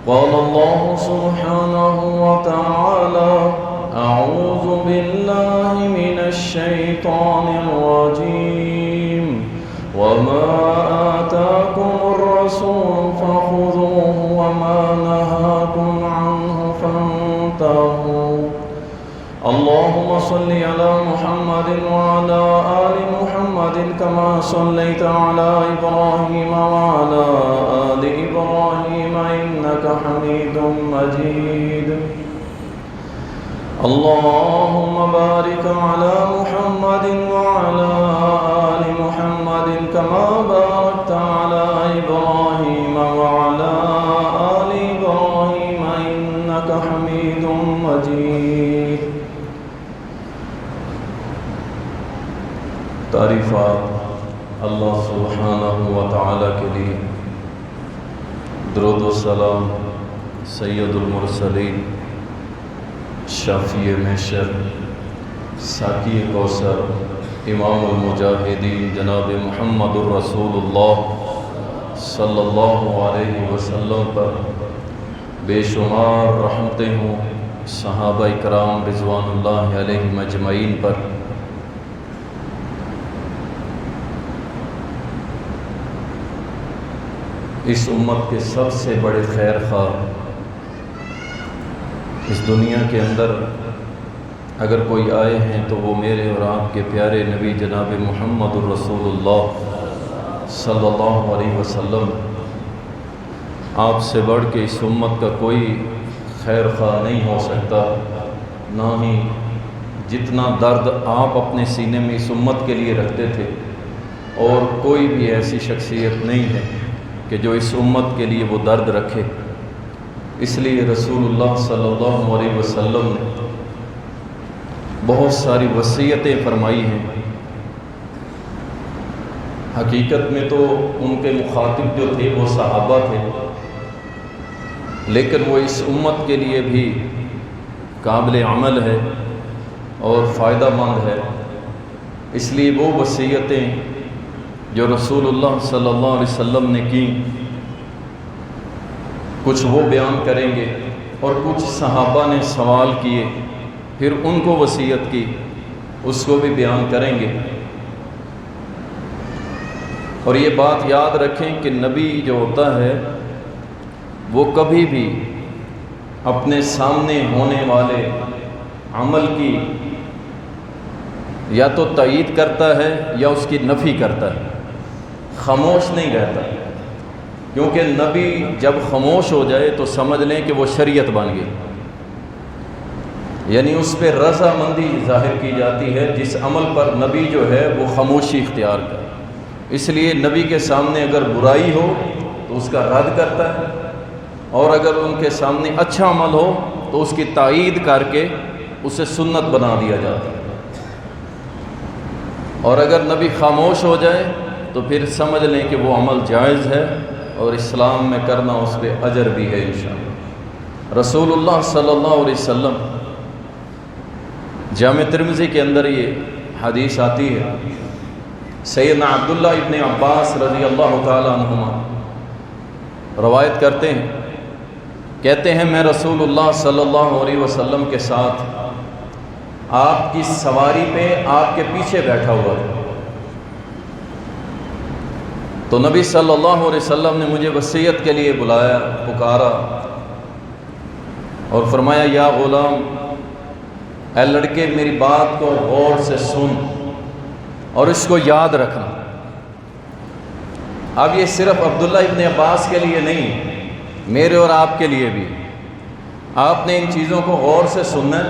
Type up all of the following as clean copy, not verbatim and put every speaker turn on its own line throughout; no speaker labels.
قال الله سبحانه وتعالى: أعوذ بالله من الشيطان الرجيم وما آتاكم الرسول فخذوه وما نهاكم عنه فانتهوا. اللهم صل على محمد وعلى آل محمد كما صليت على إبراهيم وعلى آل إبراهيم إنك حميد مجيد. اللهم بارك على محمد وعلى آل محمد كما باركت على إبراهيم وعلى آل إبراهيم إنك حميد مجيد. تعریفات اللہ سبحانہ و تعالیٰ کے لیے، درود و سلام سید المرسلین، شافی محشر، ساقی کوثر، امام المجاہدین جناب محمد الرسول اللہ صلی اللہ علیہ وسلم پر بے شمار رحمتیں ہوں، صحابہ کرام رضوان اللہ علیہم اجمعین پر۔ اس امت کے سب سے بڑے خیر خواہ اس دنیا کے اندر اگر کوئی آئے ہیں تو وہ میرے اور آپ کے پیارے نبی جناب محمد الرسول اللہ صلی اللہ علیہ وسلم۔ آپ سے بڑھ کے اس امت کا کوئی خیر خواہ نہیں ہو سکتا، نہ ہی جتنا درد آپ اپنے سینے میں اس امت کے لیے رکھتے تھے، اور کوئی بھی ایسی شخصیت نہیں ہے کہ جو اس امت کے لیے وہ درد رکھے۔ اس لیے رسول اللہ صلی اللہ علیہ وسلم نے بہت ساری وصیتیں فرمائی ہیں۔ حقیقت میں تو ان کے مخاطب جو تھے وہ صحابہ تھے، لیکن وہ اس امت کے لیے بھی قابل عمل ہے اور فائدہ مند ہے۔ اس لیے وہ وصیتیں جو رسول اللہ صلی اللہ علیہ وسلم نے کی، کچھ وہ بیان کریں گے، اور کچھ صحابہ نے سوال کیے پھر ان کو وصیت کی، اس کو بھی بیان کریں گے۔ اور یہ بات یاد رکھیں کہ نبی جو ہوتا ہے وہ کبھی بھی اپنے سامنے ہونے والے عمل کی یا تو تائید کرتا ہے یا اس کی نفی کرتا ہے، خاموش نہیں رہتا۔ کیونکہ نبی جب خاموش ہو جائے تو سمجھ لیں کہ وہ شریعت بن گئی، یعنی اس پہ رضامندی ظاہر کی جاتی ہے جس عمل پر نبی جو ہے وہ خاموشی اختیار کرے۔ اس لیے نبی کے سامنے اگر برائی ہو تو اس کا رد کرتا ہے، اور اگر ان کے سامنے اچھا عمل ہو تو اس کی تائید کر کے اسے سنت بنا دیا جاتا ہے۔ اور اگر نبی خاموش ہو جائے تو پھر سمجھ لیں کہ وہ عمل جائز ہے اور اسلام میں کرنا اس پہ اجر بھی ہے انشاءاللہ۔ رسول اللہ صلی اللہ علیہ وسلم، جامع ترمذی کے اندر یہ حدیث آتی ہے، سیدنا عبداللہ ابن عباس رضی اللہ تعالی عنہما روایت کرتے ہیں، کہتے ہیں میں رسول اللہ صلی اللہ علیہ وسلم کے ساتھ آپ کی سواری پہ آپ کے پیچھے بیٹھا ہوا تھا، تو نبی صلی اللہ علیہ وسلم نے مجھے وصیت کے لیے بلایا، پکارا اور فرمایا یا غلام، اے لڑکے میری بات کو غور سے سن اور اس کو یاد رکھنا۔ اب یہ صرف عبداللہ ابن عباس کے لیے نہیں، میرے اور آپ کے لیے بھی۔ آپ نے ان چیزوں کو غور سے سننا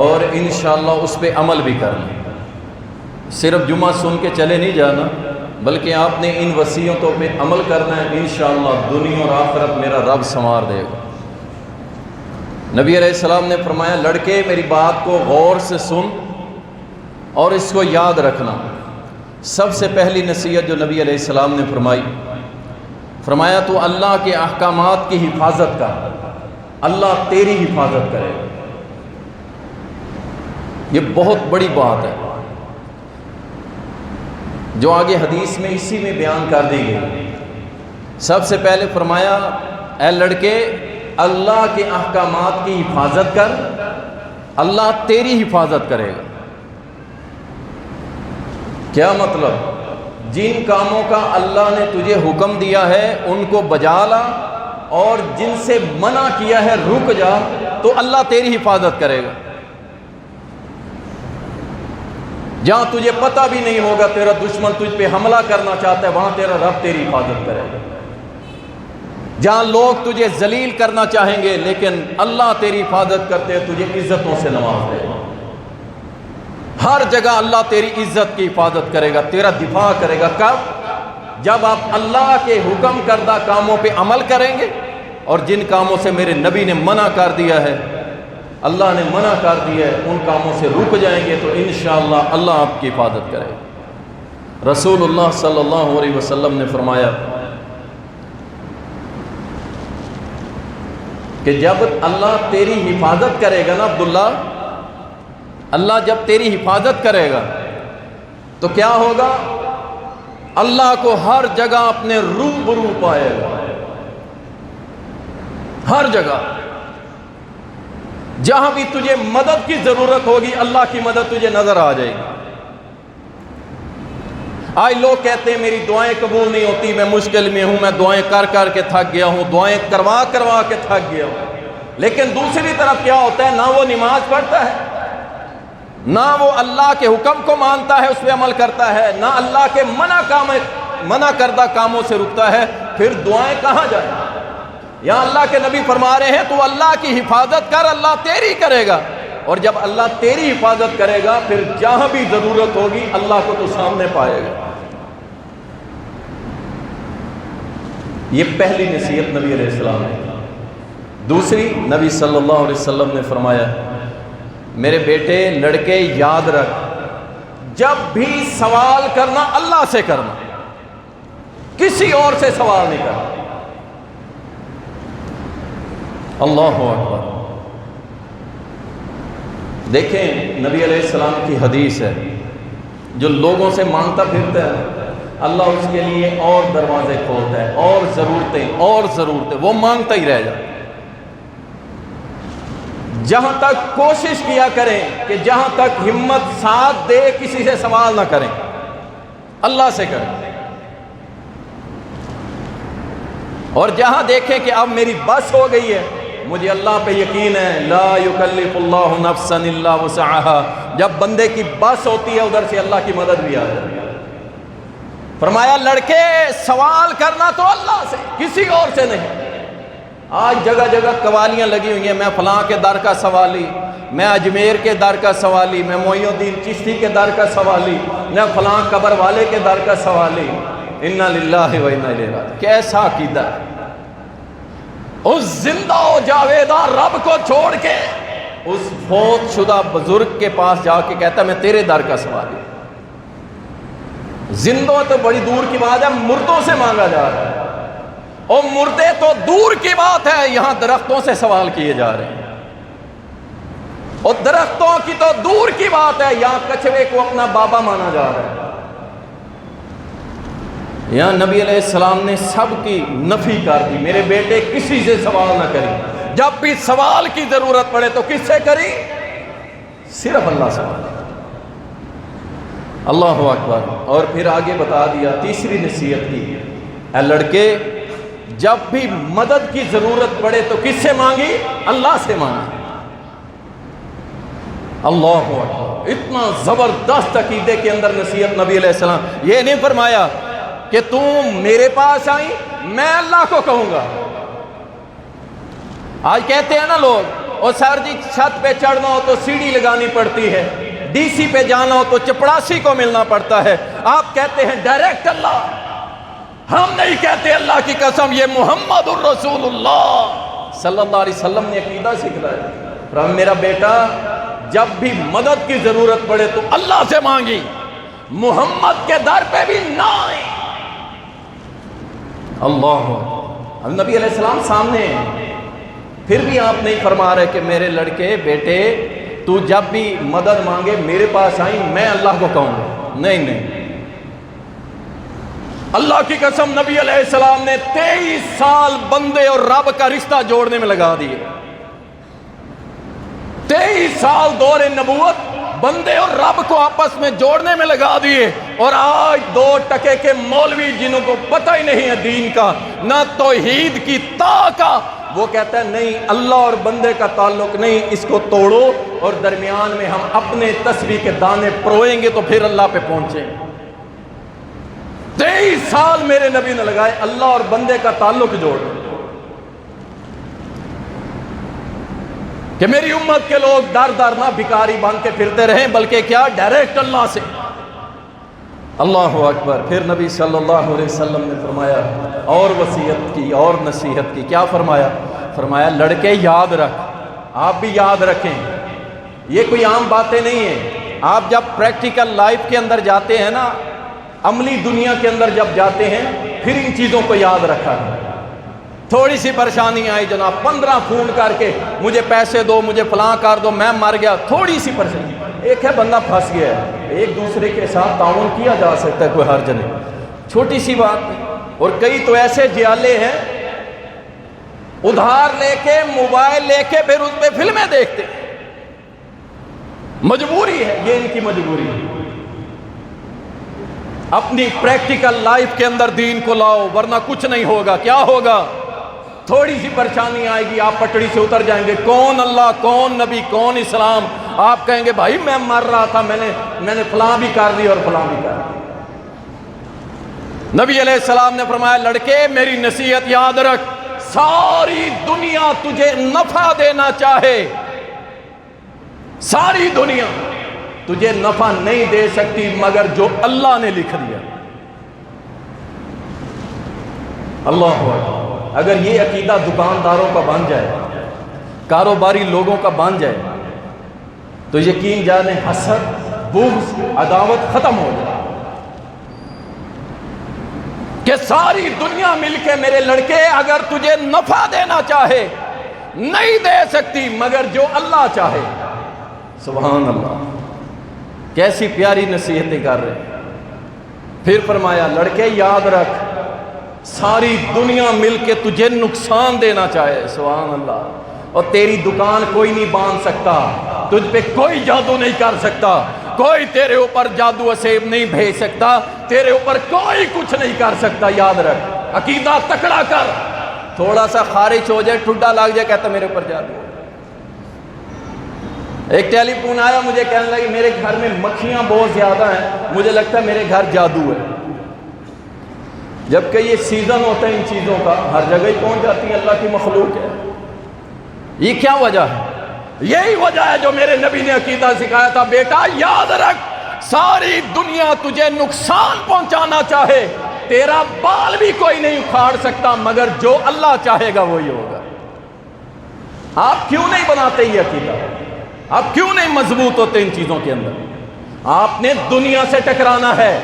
اور انشاءاللہ اس پہ عمل بھی کرنا۔ صرف جمعہ سن کے چلے نہیں جانا، بلکہ آپ نے ان وصیتوں پہ عمل کرنا ہے۔ انشاءاللہ دنیا اور آخرت میرا رب سنوار دے گا۔ نبی علیہ السلام نے فرمایا لڑکے میری بات کو غور سے سن اور اس کو یاد رکھنا۔ سب سے پہلی نصیحت جو نبی علیہ السلام نے فرمایا تو اللہ کے احکامات کی حفاظت کر، اللہ تیری حفاظت کرے۔ یہ بہت بڑی بات ہے جو آگے حدیث میں اسی میں بیان کر دی گئی۔ سب سے پہلے فرمایا اے لڑکے اللہ کے احکامات کی حفاظت کر، اللہ تیری حفاظت کرے گا۔ کیا مطلب؟ جن کاموں کا اللہ نے تجھے حکم دیا ہے ان کو بجا لا، اور جن سے منع کیا ہے رک جا، تو اللہ تیری حفاظت کرے گا۔ جہاں تجھے پتہ بھی نہیں ہوگا تیرا دشمن تجھ پہ حملہ کرنا چاہتا ہے، وہاں تیرا رب تیری حفاظت کرے گا۔ جہاں لوگ تجھے ذلیل کرنا چاہیں گے لیکن اللہ تیری حفاظت کرتے تجھے عزتوں سے نواز دے گا۔ ہر جگہ اللہ تیری عزت کی حفاظت کرے گا، تیرا دفاع کرے گا۔ کب؟ جب آپ اللہ کے حکم کردہ کاموں پہ عمل کریں گے، اور جن کاموں سے میرے نبی نے منع کر دیا ہے، اللہ نے منع کر دیا ہے، ان کاموں سے رک جائیں گے تو انشاءاللہ اللہ آپ کی حفاظت کرے گا۔ رسول اللہ صلی اللہ علیہ وسلم نے فرمایا کہ جب اللہ تیری حفاظت کرے گا نا عبداللہ، اللہ جب تیری حفاظت کرے گا تو کیا ہوگا؟ اللہ کو ہر جگہ اپنے روبرو پائے گا، ہر جگہ۔ جہاں بھی تجھے مدد کی ضرورت ہوگی اللہ کی مدد تجھے نظر آ جائے گی۔ آج لوگ کہتے ہیں میری دعائیں قبول نہیں ہوتی، میں مشکل میں ہوں، میں دعائیں کر کر کے تھک گیا ہوں، دعائیں کروا کروا کے تھک گیا ہوں۔ لیکن دوسری طرف کیا ہوتا ہے؟ نہ وہ نماز پڑھتا ہے، نہ وہ اللہ کے حکم کو مانتا ہے، اس پہ عمل کرتا ہے، نہ اللہ کے منع کردہ کاموں سے رکتا ہے، پھر دعائیں کہاں جائیں؟ یہاں اللہ کے نبی فرما رہے ہیں تو اللہ کی حفاظت کر، اللہ تیری کرے گا۔ اور جب اللہ تیری حفاظت کرے گا پھر جہاں بھی ضرورت ہوگی اللہ کو تو سامنے پائے گا۔ یہ پہلی نصیحت نبی علیہ السلام نے۔ دوسری، نبی صلی اللہ علیہ وسلم نے فرمایا میرے بیٹے لڑکے یاد رکھ، جب بھی سوال کرنا اللہ سے کرنا، کسی اور سے سوال نہیں کرنا۔ اللہ اکبر۔ دیکھیں نبی علیہ السلام کی حدیث ہے، جو لوگوں سے مانگتا پھرتا ہے اللہ اس کے لیے اور دروازے کھولتا ہے، اور ضرورتیں وہ مانگتا ہی رہ جاتا ہے۔ جہاں تک کوشش کیا کریں کہ جہاں تک ہمت ساتھ دے کسی سے سوال نہ کریں، اللہ سے کریں۔ اور جہاں دیکھیں کہ اب میری بس ہو گئی ہے، مجھے اللہ پہ یقین ہے، لا یکلف اللہ نفسا الا وسعها، جب بندے کی بس ہوتی ہے ادھر سے اللہ کی مدد بھی آ جاتی ہے۔ فرمایا لڑکے سوال کرنا تو اللہ سے، کسی اور سے نہیں۔ آج جگہ جگہ قوالیاں لگی ہوئی ہیں، میں فلاں کے در کا سوالی، میں اجمیر کے در کا سوالی، میں معین الدین چشتی کے در کا سوالی، میں فلاں قبر والے کے در کا سوالی۔ انا للہ و انا الیہ راجعون۔ کیسا عقیدہ ہے؟ اس زندہ و جاویدہ رب کو چھوڑ کے اس فوت شدہ بزرگ کے پاس جا کے کہتا میں تیرے در کا سوالی۔ زندوں تو بڑی دور کی بات ہے، مردوں سے مانگا جا رہا ہے، اور مردے تو دور کی بات ہے، یہاں درختوں سے سوال کیے جا رہے ہیں۔ اور درختوں کی تو دور کی بات ہے، یہاں کچھوے کو اپنا بابا مانا جا رہا ہے۔ یہاں نبی علیہ السلام نے سب کی نفی کر دی، میرے بیٹے کسی سے سوال نہ کری، جب بھی سوال کی ضرورت پڑے تو کس سے کری؟ صرف اللہ سے۔ اللہ اکبر۔ اور پھر آگے بتا دیا تیسری نصیحت کی، اے لڑکے جب بھی مدد کی ضرورت پڑے تو کس سے مانگی؟ اللہ سے مانگی۔ اللہ اکبر۔ اتنا زبردست عقیدے کے اندر نصیحت نبی علیہ السلام۔ یہ نہیں فرمایا کہ تم میرے پاس آئی میں اللہ کو کہوں گا۔ آج کہتے ہیں نا لوگ، اور سر جی چھت پہ چڑھنا ہو تو سیڑھی لگانی پڑتی ہے، ڈی سی پہ جانا ہو تو چپڑاسی کو ملنا پڑتا ہے، آپ کہتے ہیں ڈائریکٹ اللہ۔ ہم نہیں کہتے، اللہ کی قسم یہ محمد الرسول اللہ صلی اللہ علیہ وسلم نے عقیدہ سکھلایا۔ میرا بیٹا جب بھی مدد کی ضرورت پڑے تو اللہ سے مانگی، محمد کے در پہ بھی نہ آئے۔ اللہ، اب نبی علیہ السلام سامنے ہیں، پھر بھی آپ نہیں فرما رہے کہ میرے لڑکے بیٹے تو جب بھی مدد مانگے میرے پاس آئی میں اللہ کو کہوں گا۔ نہیں نہیں، اللہ کی قسم نبی علیہ السلام نے 23 سال بندے اور رب کا رشتہ جوڑنے میں لگا دیے. 23 سال دور نبوت بندے اور رب کو آپس میں جوڑنے میں لگا دیے. اور آج 2 ٹکے کے مولوی جنہوں کو پتہ ہی نہیں ہے دین کا نہ توحید کی تا کا، وہ کہتا ہے نہیں اللہ اور بندے کا تعلق نہیں، اس کو توڑو اور درمیان میں ہم اپنے تسبیح کے دانے پروئیں گے تو پھر اللہ پہ پہنچیں. 23 سال میرے نبی نے لگائے اللہ اور بندے کا تعلق جوڑ کہ میری امت کے لوگ در در نہ بھکاری بن کے پھرتے رہیں بلکہ کیا ڈائریکٹ اللہ سے. اللہ اکبر. پھر نبی صلی اللہ علیہ وسلم نے فرمایا اور وصیت کی اور نصیحت کی. کیا فرمایا؟ فرمایا لڑکے یاد رکھ، آپ بھی یاد رکھیں، یہ کوئی عام باتیں نہیں ہیں. آپ جب پریکٹیکل لائف کے اندر جاتے ہیں نا، عملی دنیا کے اندر جب جاتے ہیں پھر ان چیزوں کو یاد رکھا ہے. تھوڑی سی پریشانی آئی جناب 15 فون کر کے مجھے پیسے دو، مجھے فلاں کر دو، میں مر گیا، تھوڑی سی پریشانی. ایک ہے بندہ پھنس گیا ہے، ایک دوسرے کے ساتھ تعاون کیا جا سکتا ہے، کوئی حرج نہیں، چھوٹی سی بات نہیں. اور کئی تو ایسے جیالے ہیں ادھار لے کے موبائل لے کے پھر اس پہ فلمیں دیکھتے. مجبوری ہے، یہ ان کی مجبوری ہے. اپنی پریکٹیکل لائف کے اندر دین کو لاؤ ورنہ کچھ نہیں ہوگا. کیا ہوگا؟ تھوڑی سی پریشانی آئے گی آپ پٹڑی سے اتر جائیں گے. کون اللہ، کون نبی، کون اسلام. آپ کہیں گے بھائی میں مر رہا تھا، میں نے فلاں بھی کر دی اور فلاں بھی کر دی. نبی علیہ السلام نے فرمایا لڑکے میری نصیحت یاد رکھ، ساری دنیا تجھے نفع دینا چاہے، ساری دنیا تجھے نفع نہیں دے سکتی مگر جو اللہ نے لکھ دیا. اللہ اکبر. اگر یہ عقیدہ دکانداروں کا بن جائے، کاروباری لوگوں کا بن جائے تو یقین جانے حسد، بغض، عداوت ختم ہو جائے. کہ ساری دنیا مل کے میرے لڑکے اگر تجھے نفع دینا چاہے نہیں دے سکتی مگر جو اللہ چاہے. سبحان اللہ. کیسی پیاری نصیحتیں کر رہے ہیں. پھر فرمایا لڑکے یاد رکھ، ساری دنیا مل کے تجھے نقصان دینا چاہے، سبحان اللہ، اور تیری دکان کوئی نہیں باندھ سکتا، تجھ پہ کوئی جادو نہیں کر سکتا، کوئی تیرے اوپر جادو اسیب نہیں بھیج سکتا، تیرے اوپر کوئی کچھ نہیں کر سکتا. یاد رکھ، عقیدہ تکڑا کر. تھوڑا سا خارج ہو جائے، ٹھڈا لگ جائے، کہتا میرے اوپر جادو. ایک ٹیلی فون آیا، مجھے کہنے لگی میرے گھر میں مکھیاں بہت زیادہ ہیں، مجھے لگتا ہے میرے گھر جادو ہے. جبکہ یہ سیزن ہوتا ہے ان چیزوں کا، ہر جگہ ہی پہنچ جاتی ہے، اللہ کی مخلوق ہے. یہ کیا وجہ ہے؟ یہی وجہ ہے جو میرے نبی نے عقیدہ سکھایا تھا، بیٹا یاد رکھ، ساری دنیا تجھے نقصان پہنچانا چاہے تیرا بال بھی کوئی نہیں اکھاڑ سکتا مگر جو اللہ چاہے گا وہی ہوگا. آپ کیوں نہیں بناتے یہ عقیدہ؟ آپ کیوں نہیں مضبوط ہوتے ان چیزوں کے اندر؟ آپ نے دنیا سے ٹکرانا ہے.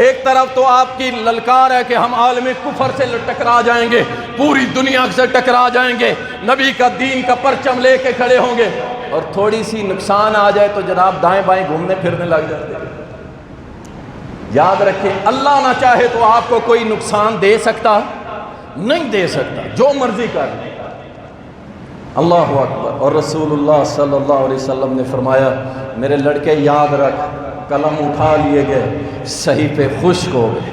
ایک طرف تو آپ کی للکار ہے کہ ہم عالم کفر سے ٹکرا جائیں گے، پوری دنیا سے ٹکرا جائیں گے، نبی کا دین کا پرچم لے کے کھڑے ہوں گے، اور تھوڑی سی نقصان آ جائے تو جناب دائیں بائیں گھومنے پھرنے لگ جاتے ہیں. یاد رکھیں اللہ نہ چاہے تو آپ کو کوئی نقصان دے سکتا نہیں، دے سکتا، جو مرضی کر. اللہ اکبر. اور رسول اللہ صلی اللہ علیہ وسلم نے فرمایا میرے لڑکے یاد رکھ، قلم اٹھا لیے گئے، صحیفے خشک ہو گئے.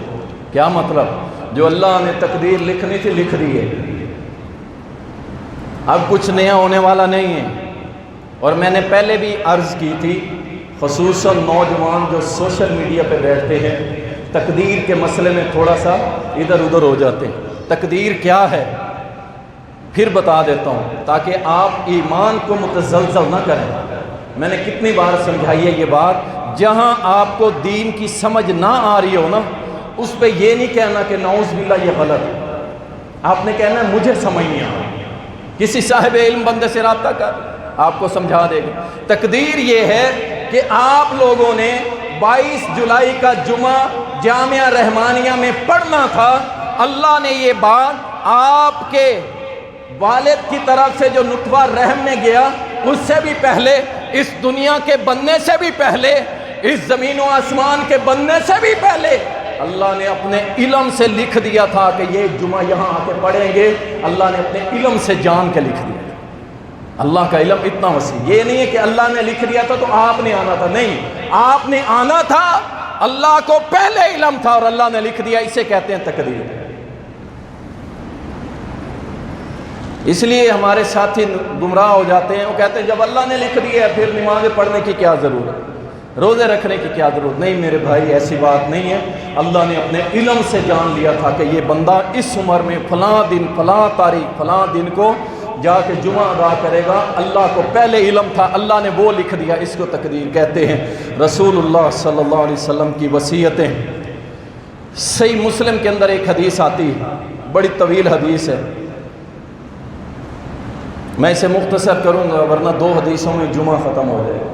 کیا مطلب؟ جو اللہ نے تقدیر لکھنی تھی لکھ دی ہے، اب کچھ نیا ہونے والا نہیں ہے. اور میں نے پہلے بھی عرض کی تھی، خصوصاً نوجوان جو سوشل میڈیا پہ بیٹھتے ہیں تقدیر کے مسئلے میں تھوڑا سا ادھر ادھر ہو جاتے ہیں. تقدیر کیا ہے پھر بتا دیتا ہوں تاکہ آپ ایمان کو متزلزل نہ کریں. میں نے کتنی بار سمجھائی ہے یہ بات. جہاں آپ کو دین کی سمجھ نہ آ رہی ہو نا، اس پہ یہ نہیں کہنا کہ نعوذ باللہ یہ غلط ہے. آپ نے کہنا ہے مجھے سمجھ نہیں آ رہا. کسی صاحب علم بندے سے رابطہ کر، آپ کو سمجھا دے گا. تقدیر یہ ہے کہ آپ لوگوں نے 22 جولائی کا جمعہ جامعہ رحمانیہ میں پڑھنا تھا. اللہ نے یہ بات آپ کے والد کی طرف سے جو نطفہ رحم میں گیا اس سے بھی پہلے، اس دنیا کے بننے سے بھی پہلے، اس زمین و آسمان کے بننے سے بھی پہلے اللہ نے اپنے علم سے لکھ دیا تھا کہ یہ جمعہ یہاں آ کے پڑھیں گے، اللہ نے اپنے علم سے جان کے لکھ دیا۔ اللہ کا علم اتنا وسیع، یہ نہیں ہے کہ اللہ نے لکھ دیا تھا تو آپ نے آنا تھا، نہیں، آپ نے آنا تھا، اللہ کو پہلے علم تھا اور اللہ نے لکھ دیا، اسے کہتے ہیں تقدیر۔ اس لیے ہمارے ساتھی گمراہ ہو جاتے ہیں، وہ کہتے ہیں جب اللہ نے لکھ دیا ہے پھر نمازیں پڑھنے کی کیا ضرورت، روزے رکھنے کی کیا ضرورت۔ نہیں میرے بھائی، ایسی بات نہیں ہے، اللہ نے اپنے علم سے جان لیا تھا کہ یہ بندہ اس عمر میں فلاں دن فلاں تاریخ فلاں دن کو جا کے جمعہ ادا کرے گا، اللہ کو پہلے علم تھا، اللہ نے وہ لکھ دیا، اس کو تقدیر کہتے ہیں۔ رسول اللہ صلی اللہ علیہ وسلم کی وصیتیں، صحیح مسلم کے اندر ایک حدیث آتی ہے، بڑی طویل حدیث ہے، میں اسے مختصر کروں گا ورنہ 2 حدیثوں میں جمعہ ختم ہو جائے گا۔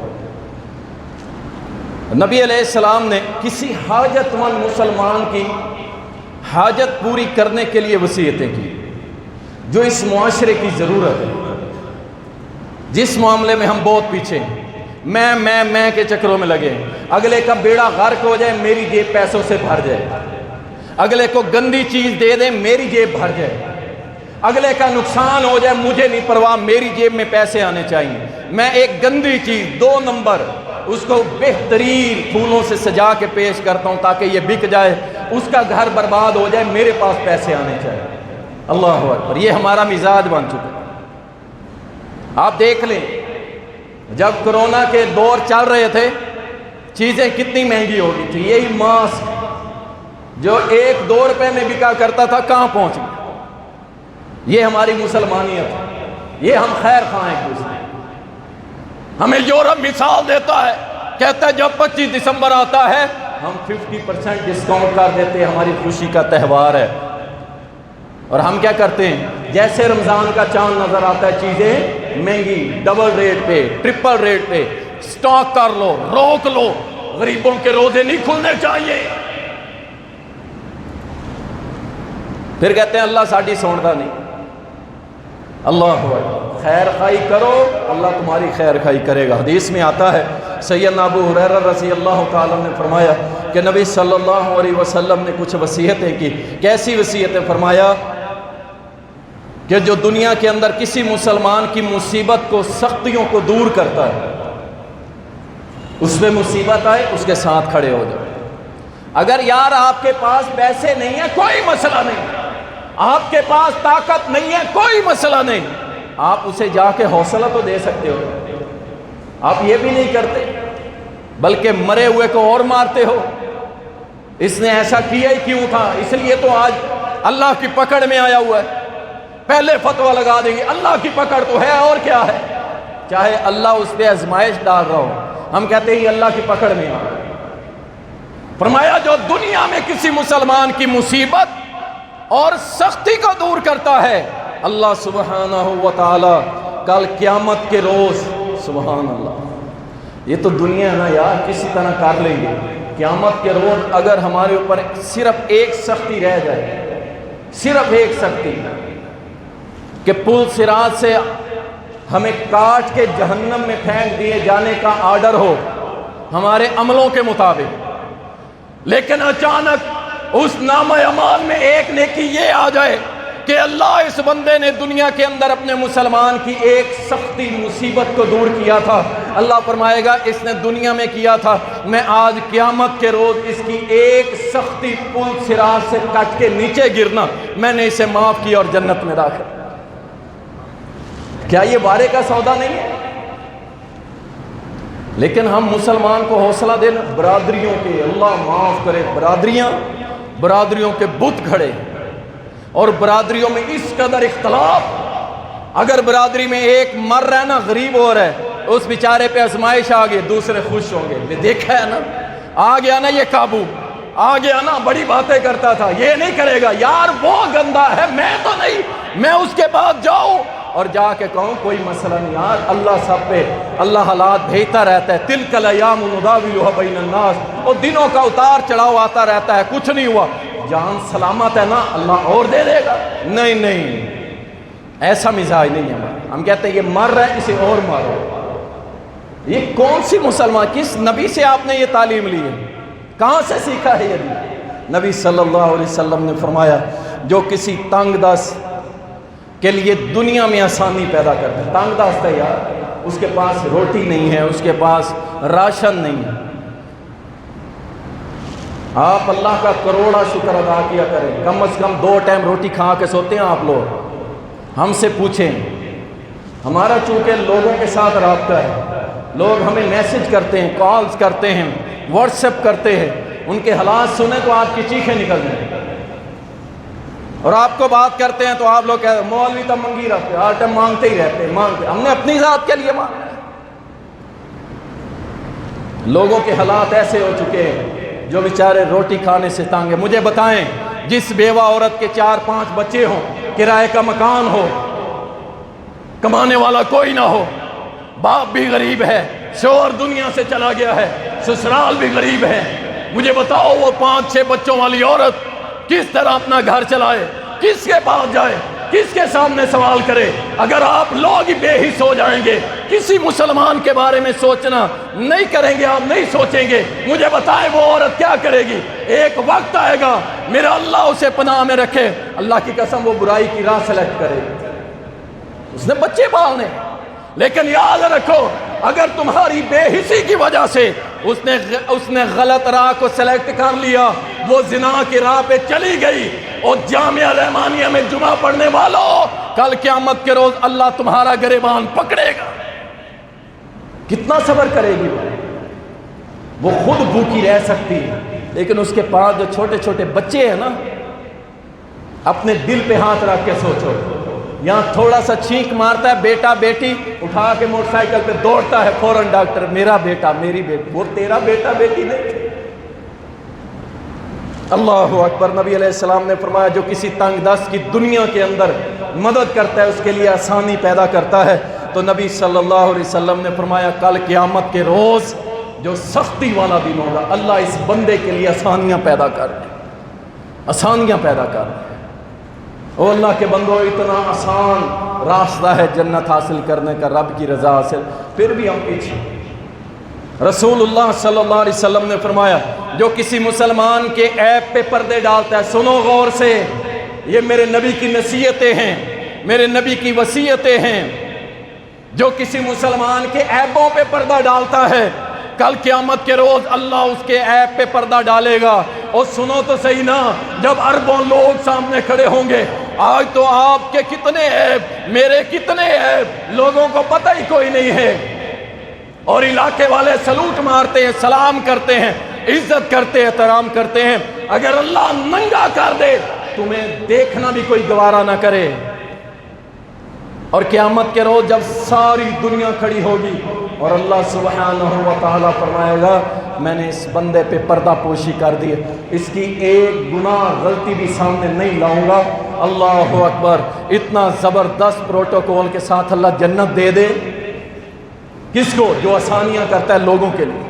نبی علیہ السلام نے کسی حاجت مند مسلمان کی حاجت پوری کرنے کے لیے وصیتیں کی، جو اس معاشرے کی ضرورت ہے، جس معاملے میں ہم بہت پیچھے ہیں، میں کے چکروں میں لگے ہیں، اگلے کا بیڑا غرق ہو جائے میری جیب پیسوں سے بھر جائے، اگلے کو گندی چیز دے دیں میری جیب بھر جائے، اگلے کا نقصان ہو جائے مجھے نہیں پرواہ، میری جیب میں پیسے آنے چاہیے، میں ایک گندی چیز 2 نمبر اس کو بہترین پھولوں سے سجا کے پیش کرتا ہوں تاکہ یہ بک جائے، اس کا گھر برباد ہو جائے، میرے پاس پیسے آنے چاہیے۔ اللہ اکبر، یہ ہمارا مزاج بن چکا ہے۔ آپ دیکھ لیں جب کرونا کے دور چل رہے تھے چیزیں کتنی مہنگی ہو گئی تھی، یہی ماسک جو 1-2 روپے میں بکا کرتا تھا کہاں پہنچ گیا۔ یہ ہماری مسلمانیت ہے، یہ ہم خیر خواہ ایک دوسرے۔ ہمیں یورپ مثال دیتا ہے، کہتا ہے جب 25 دسمبر آتا ہے ہم 50% ڈسکاؤنٹ کر دیتے ہیں، ہماری خوشی کا تہوار ہے، اور ہم کیا کرتے ہیں جیسے رمضان کا چاند نظر آتا ہے چیزیں مہنگی، ڈبل ریٹ پہ، ٹرپل ریٹ پہ، سٹاک کر لو، روک لو، غریبوں کے روزے نہیں کھلنے چاہیے۔ پھر کہتے ہیں اللہ ساڈی سوڑتا نہیں۔ اللہ خیر خائی کرو، اللہ تمہاری خیر خائی کرے گا۔ حدیث میں آتا ہے، سیدنا ابو ہریرہ رضی اللہ تعالیٰ نے فرمایا کہ نبی صلی اللہ علیہ وسلم نے کچھ وصیتیں کی۔ کیسی وصیتیں؟ فرمایا کہ جو دنیا کے اندر کسی مسلمان کی مصیبت کو، سختیوں کو دور کرتا ہے، اس میں مصیبت آئے اس کے ساتھ کھڑے ہو جائے۔ اگر یار آپ کے پاس پیسے نہیں ہیں کوئی مسئلہ نہیں، آپ کے پاس طاقت نہیں ہے کوئی مسئلہ نہیں، آپ اسے جا کے حوصلہ تو دے سکتے ہو۔ آپ یہ بھی نہیں کرتے بلکہ مرے ہوئے کو اور مارتے ہو، اس نے ایسا کیا ہی کیوں تھا، اس لیے تو آج اللہ کی پکڑ میں آیا ہوا ہے۔ پہلے فتویٰ لگا دیں گے اللہ کی پکڑ تو ہے اور کیا ہے، چاہے اللہ اس پہ آزمائش ڈال رہا ہو، ہم کہتے ہیں اللہ کی پکڑ میں آ۔ فرمایا جو دنیا میں کسی مسلمان کی مصیبت اور سختی کو دور کرتا ہے، اللہ سبحانہ و تعالی کل قیامت کے روز، سبحان اللہ، یہ تو دنیا ہے نا یار، کسی طرح کر لیں گے۔ قیامت کے روز اگر ہمارے اوپر صرف ایک سختی رہ جائے، صرف ایک سختی کہ پل صراط سے ہمیں کاٹ کے جہنم میں پھینک دیے جانے کا آرڈر ہو ہمارے عملوں کے مطابق، لیکن اچانک اس نامہ اعمال میں ایک نیکی یہ آ جائے کہ اللہ اس بندے نے دنیا کے اندر اپنے مسلمان کی ایک سختی مصیبت کو دور کیا تھا، اللہ فرمائے گا اس نے دنیا میں کیا تھا، میں آج قیامت کے روز اس کی ایک سختی پل صراط سے کٹ کے نیچے گرنا میں نے اسے معاف کیا اور جنت میں داخل۔ کیا یہ بارے کا سودا نہیں ہے؟ لیکن ہم مسلمان کو حوصلہ دینا، برادریوں کے، اللہ معاف کرے، برادریوں کے بت کھڑے، اور برادریوں میں اس قدر اختلاف، اگر برادری میں ایک مر رہا ہے نا، غریب ہو رہا ہے، اس بیچارے پہ آزمائش آ گئی، دوسرے خوش ہوں گے، دیکھا ہے نا، آ گیا نا یہ قابو، آ گیا نا، بڑی باتیں کرتا تھا، یہ نہیں کرے گا یار، وہ گندا ہے، میں تو نہیں، میں اس کے بعد جاؤں اور جا کے کہوں کوئی مسئلہ نہیں یار، اللہ سب پہ، اللہ حالات بھیجتا رہتا ہے، تلک الایام نداولها بین الناس، اور دنوں کا اتار چڑھاؤ آتا رہتا ہے، کچھ نہیں ہوا، جان سلامت ہے نا، اللہ اور دے دے گا۔ نہیں، ایسا مزاج نہیں ہے ہمارا، ہم کہتے ہیں یہ مر رہا ہے اسے اور مارو۔ یہ کون سی مسلمان، کس نبی سے آپ نے یہ تعلیم لی ہے، کہاں سے سیکھا ہے یہ؟ نبی صلی اللہ علیہ وسلم نے فرمایا جو کسی تنگ دست کے لیے دنیا میں آسانی پیدا کرتا ہے، تنگ دست ہے یار، اس کے پاس روٹی نہیں ہے، اس کے پاس راشن نہیں ہے، آپ اللہ کا کروڑا شکر ادا کیا کریں، کم از کم 2 ٹائم روٹی کھا کے سوتے ہیں آپ لوگ؟ ہم سے پوچھیں، ہمارا چونکہ لوگوں کے ساتھ رابطہ ہے، لوگ ہمیں میسج کرتے ہیں، کالز کرتے ہیں، واٹس ایپ کرتے ہیں، ان کے حالات سنیں تو آپ کی چیخیں نکل جائیں، اور آپ کو بات کرتے ہیں تو آپ لوگ کہتے ہیں مولوی تو منگی رہتے ہیں، ہر ٹائم مانگتے ہی رہتے ہیں، مانگتے، ہم نے اپنی ذات کے لیے مانگا۔ لوگوں کے حالات ایسے ہو چکے ہیں جو بیچارے روٹی کھانے سے تنگ ہیں۔ مجھے بتائیں، جس بیوہ عورت کے 4-5 بچے ہوں، کرائے کا مکان ہو، کمانے والا کوئی نہ ہو، باپ بھی غریب ہے، شوہر دنیا سے چلا گیا ہے، سسرال بھی غریب ہے، مجھے بتاؤ وہ 5-6 بچوں والی عورت کس طرح اپنا گھر چلائے؟ کس کے پاس جائے؟ کس کے سامنے سوال کرے؟ اگر آپ لوگ ہی بے حس ہو جائیں گے، کسی مسلمان کے بارے میں سوچنا نہیں کریں گے، آپ نہیں سوچیں گے، مجھے بتائیں وہ عورت کیا کرے گی؟ ایک وقت آئے گا، میرا اللہ اسے پناہ میں رکھے، اللہ کی قسم وہ برائی کی راہ سلیکٹ کرے گی، اس نے بچے پالنے، لیکن یاد رکھو اگر تمہاری بے حسی کی وجہ سے اس نے غلط راہ کو سلیکٹ کر لیا، وہ زنا کی راہ پہ چلی گئی، اور جامعہ رحمانیہ میں جمعہ پڑھنے والوں، کل قیامت کے روز اللہ تمہارا گریبان پکڑے گا۔ کتنا صبر کرے گی وہ خود بھوکی رہ سکتی ہے، لیکن اس کے پاس جو چھوٹے چھوٹے بچے ہیں نا، اپنے دل پہ ہاتھ رکھ کے سوچو، یہاں تھوڑا سا چھینک مارتا ہے بیٹا بیٹی، اٹھا کے موٹر سائیکل پہ دوڑتا ہے فوراً ڈاکٹر، میرا بیٹا میری بیٹی، وہ تیرا بیٹا بیٹی نہیں۔ اللہ اکبر۔ نبی علیہ السلام نے فرمایا جو کسی تنگ دست کی دنیا کے اندر مدد کرتا ہے، اس کے لیے آسانی پیدا کرتا ہے، تو نبی صلی اللہ علیہ وسلم نے فرمایا کل قیامت کے روز جو سختی والا دن ہوگا، اللہ اس بندے کے لیے آسانیاں پیدا کر دے، آسانیاں پیدا کر دے۔ او اللہ کے بندو، اتنا آسان راستہ ہے جنت حاصل کرنے کا، رب کی رضا حاصل، پھر بھی ہم پیچھے۔ رسول اللہ صلی اللہ علیہ وسلم نے فرمایا جو کسی مسلمان کے عیب پہ پردے ڈالتا ہے، سنو غور سے، یہ میرے نبی کی نصیحتیں ہیں، میرے نبی کی وصیتیں ہیں، جو کسی مسلمان کے عیبوں پہ پردہ ڈالتا ہے، کل قیامت کے روز اللہ اس کے عیب پہ پردہ ڈالے گا۔ اور سنو تو صحیح نا، جب اربوں لوگ سامنے کھڑے ہوں گے، آج تو آپ کے کتنے عیب، میرے کتنے عیب لوگوں کو پتہ ہی کوئی نہیں ہے، اور علاقے والے سلوٹ مارتے ہیں، سلام کرتے ہیں، عزت کرتے ہیں، احترام کرتے ہیں، اگر اللہ ننگا کر دے تمہیں دیکھنا بھی کوئی گوارا نہ کرے، اور قیامت کے روز جب ساری دنیا کھڑی ہوگی اور اللہ سبحانہ و تعالیٰ فرمائے گا میں نے اس بندے پہ پردہ پوشی کر دی، اس کی ایک گناہ غلطی بھی سامنے نہیں لاؤں گا۔ اللہ اکبر۔ اتنا زبردست پروٹوکول کے ساتھ اللہ جنت دے دے کس کو؟ جو آسانیاں کرتا ہے لوگوں کے لیے۔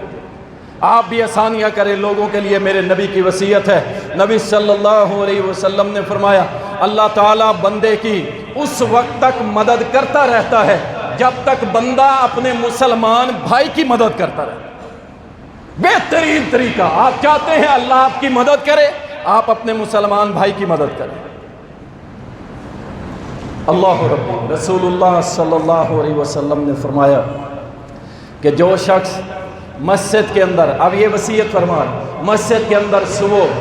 آپ بھی آسانیاں کریں لوگوں کے لیے، میرے نبی کی وصیت ہے۔ نبی صلی اللہ علیہ وسلم نے فرمایا اللہ تعالیٰ بندے کی اس وقت تک مدد کرتا رہتا ہے جب تک بندہ اپنے مسلمان بھائی کی مدد کرتا رہے۔ بہترین طریقہ، آپ چاہتے ہیں اللہ آپ کی مدد کرے، آپ اپنے مسلمان بھائی کی مدد کریں۔ اللہ رب رسول اللہ صلی اللہ علیہ وسلم نے فرمایا کہ جو شخص مسجد کے اندر، اب یہ وصیت فرما، مسجد کے اندر صبح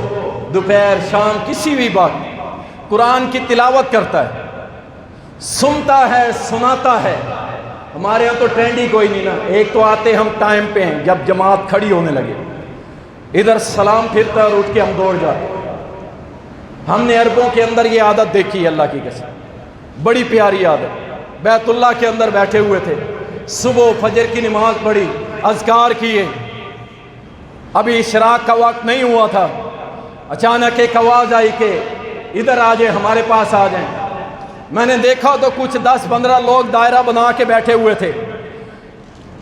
دوپہر شام کسی بھی وقت قرآن کی تلاوت کرتا ہے، سنتا ہے، سناتا ہے۔ ہمارے یہاں تو ٹرینڈ ہی کوئی نہیں نا، ایک تو آتے ہم ٹائم پہ ہیں جب جماعت کھڑی ہونے لگے، ادھر سلام پھرتا اور اٹھ کے ہم دوڑ جاتے۔ ہم نے عربوں کے اندر یہ عادت دیکھی ہے، اللہ کی قسم بڑی پیاری عادت۔ بیت اللہ کے اندر بیٹھے ہوئے تھے، صبح فجر کی نماز پڑھی، اذکار کیے، ابھی اشراق کا وقت نہیں ہوا تھا، اچانک ایک آواز آئی کہ ادھر آ جائیں، ہمارے پاس آ جائیں۔ میں نے دیکھا تو کچھ 10-15 لوگ دائرہ بنا کے بیٹھے ہوئے تھے،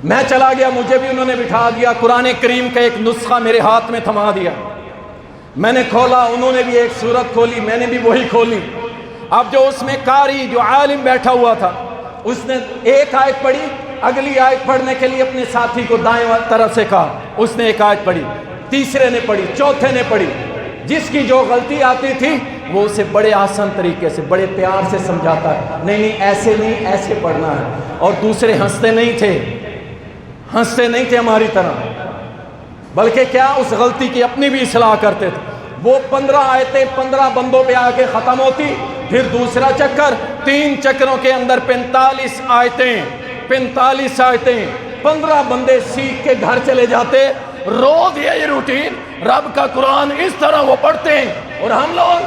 میں چلا گیا، مجھے بھی انہوں نے بٹھا دیا، قرآن کریم کا ایک نسخہ میرے ہاتھ میں تھما دیا، میں نے کھولا، انہوں نے بھی ایک سورت کھولی، میں نے بھی وہی کھولی۔ اب جو اس میں قاری، جو عالم بیٹھا ہوا تھا، اس نے ایک آیت پڑھی، اگلی آیت پڑھنے کے لیے اپنے ساتھی کو دائیں طرف سے کہا، اس نے ایک آیت پڑھی، تیسرے نے پڑھی، چوتھے نے پڑھی، جس کی جو غلطی آتی تھی وہ اسے بڑے آسان طریقے سے بڑے پیار سے سمجھاتا ہے، نہیں ایسے نہیں، ایسے پڑھنا ہے۔ اور دوسرے ہنستے نہیں تھے ہماری طرح، بلکہ کیا اس غلطی کی اپنی بھی اصلاح کرتے تھے۔ وہ 15 آیتیں 15 بندوں پہ آ کے ختم ہوتی، پھر دوسرا چکر، 3 چکروں کے اندر 45 آیتیں 15 بندے سیکھ کے گھر چلے جاتے۔ روز یہ روٹین، رب کا قرآن اس طرح وہ پڑھتے ہیں۔ اور ہم لوگ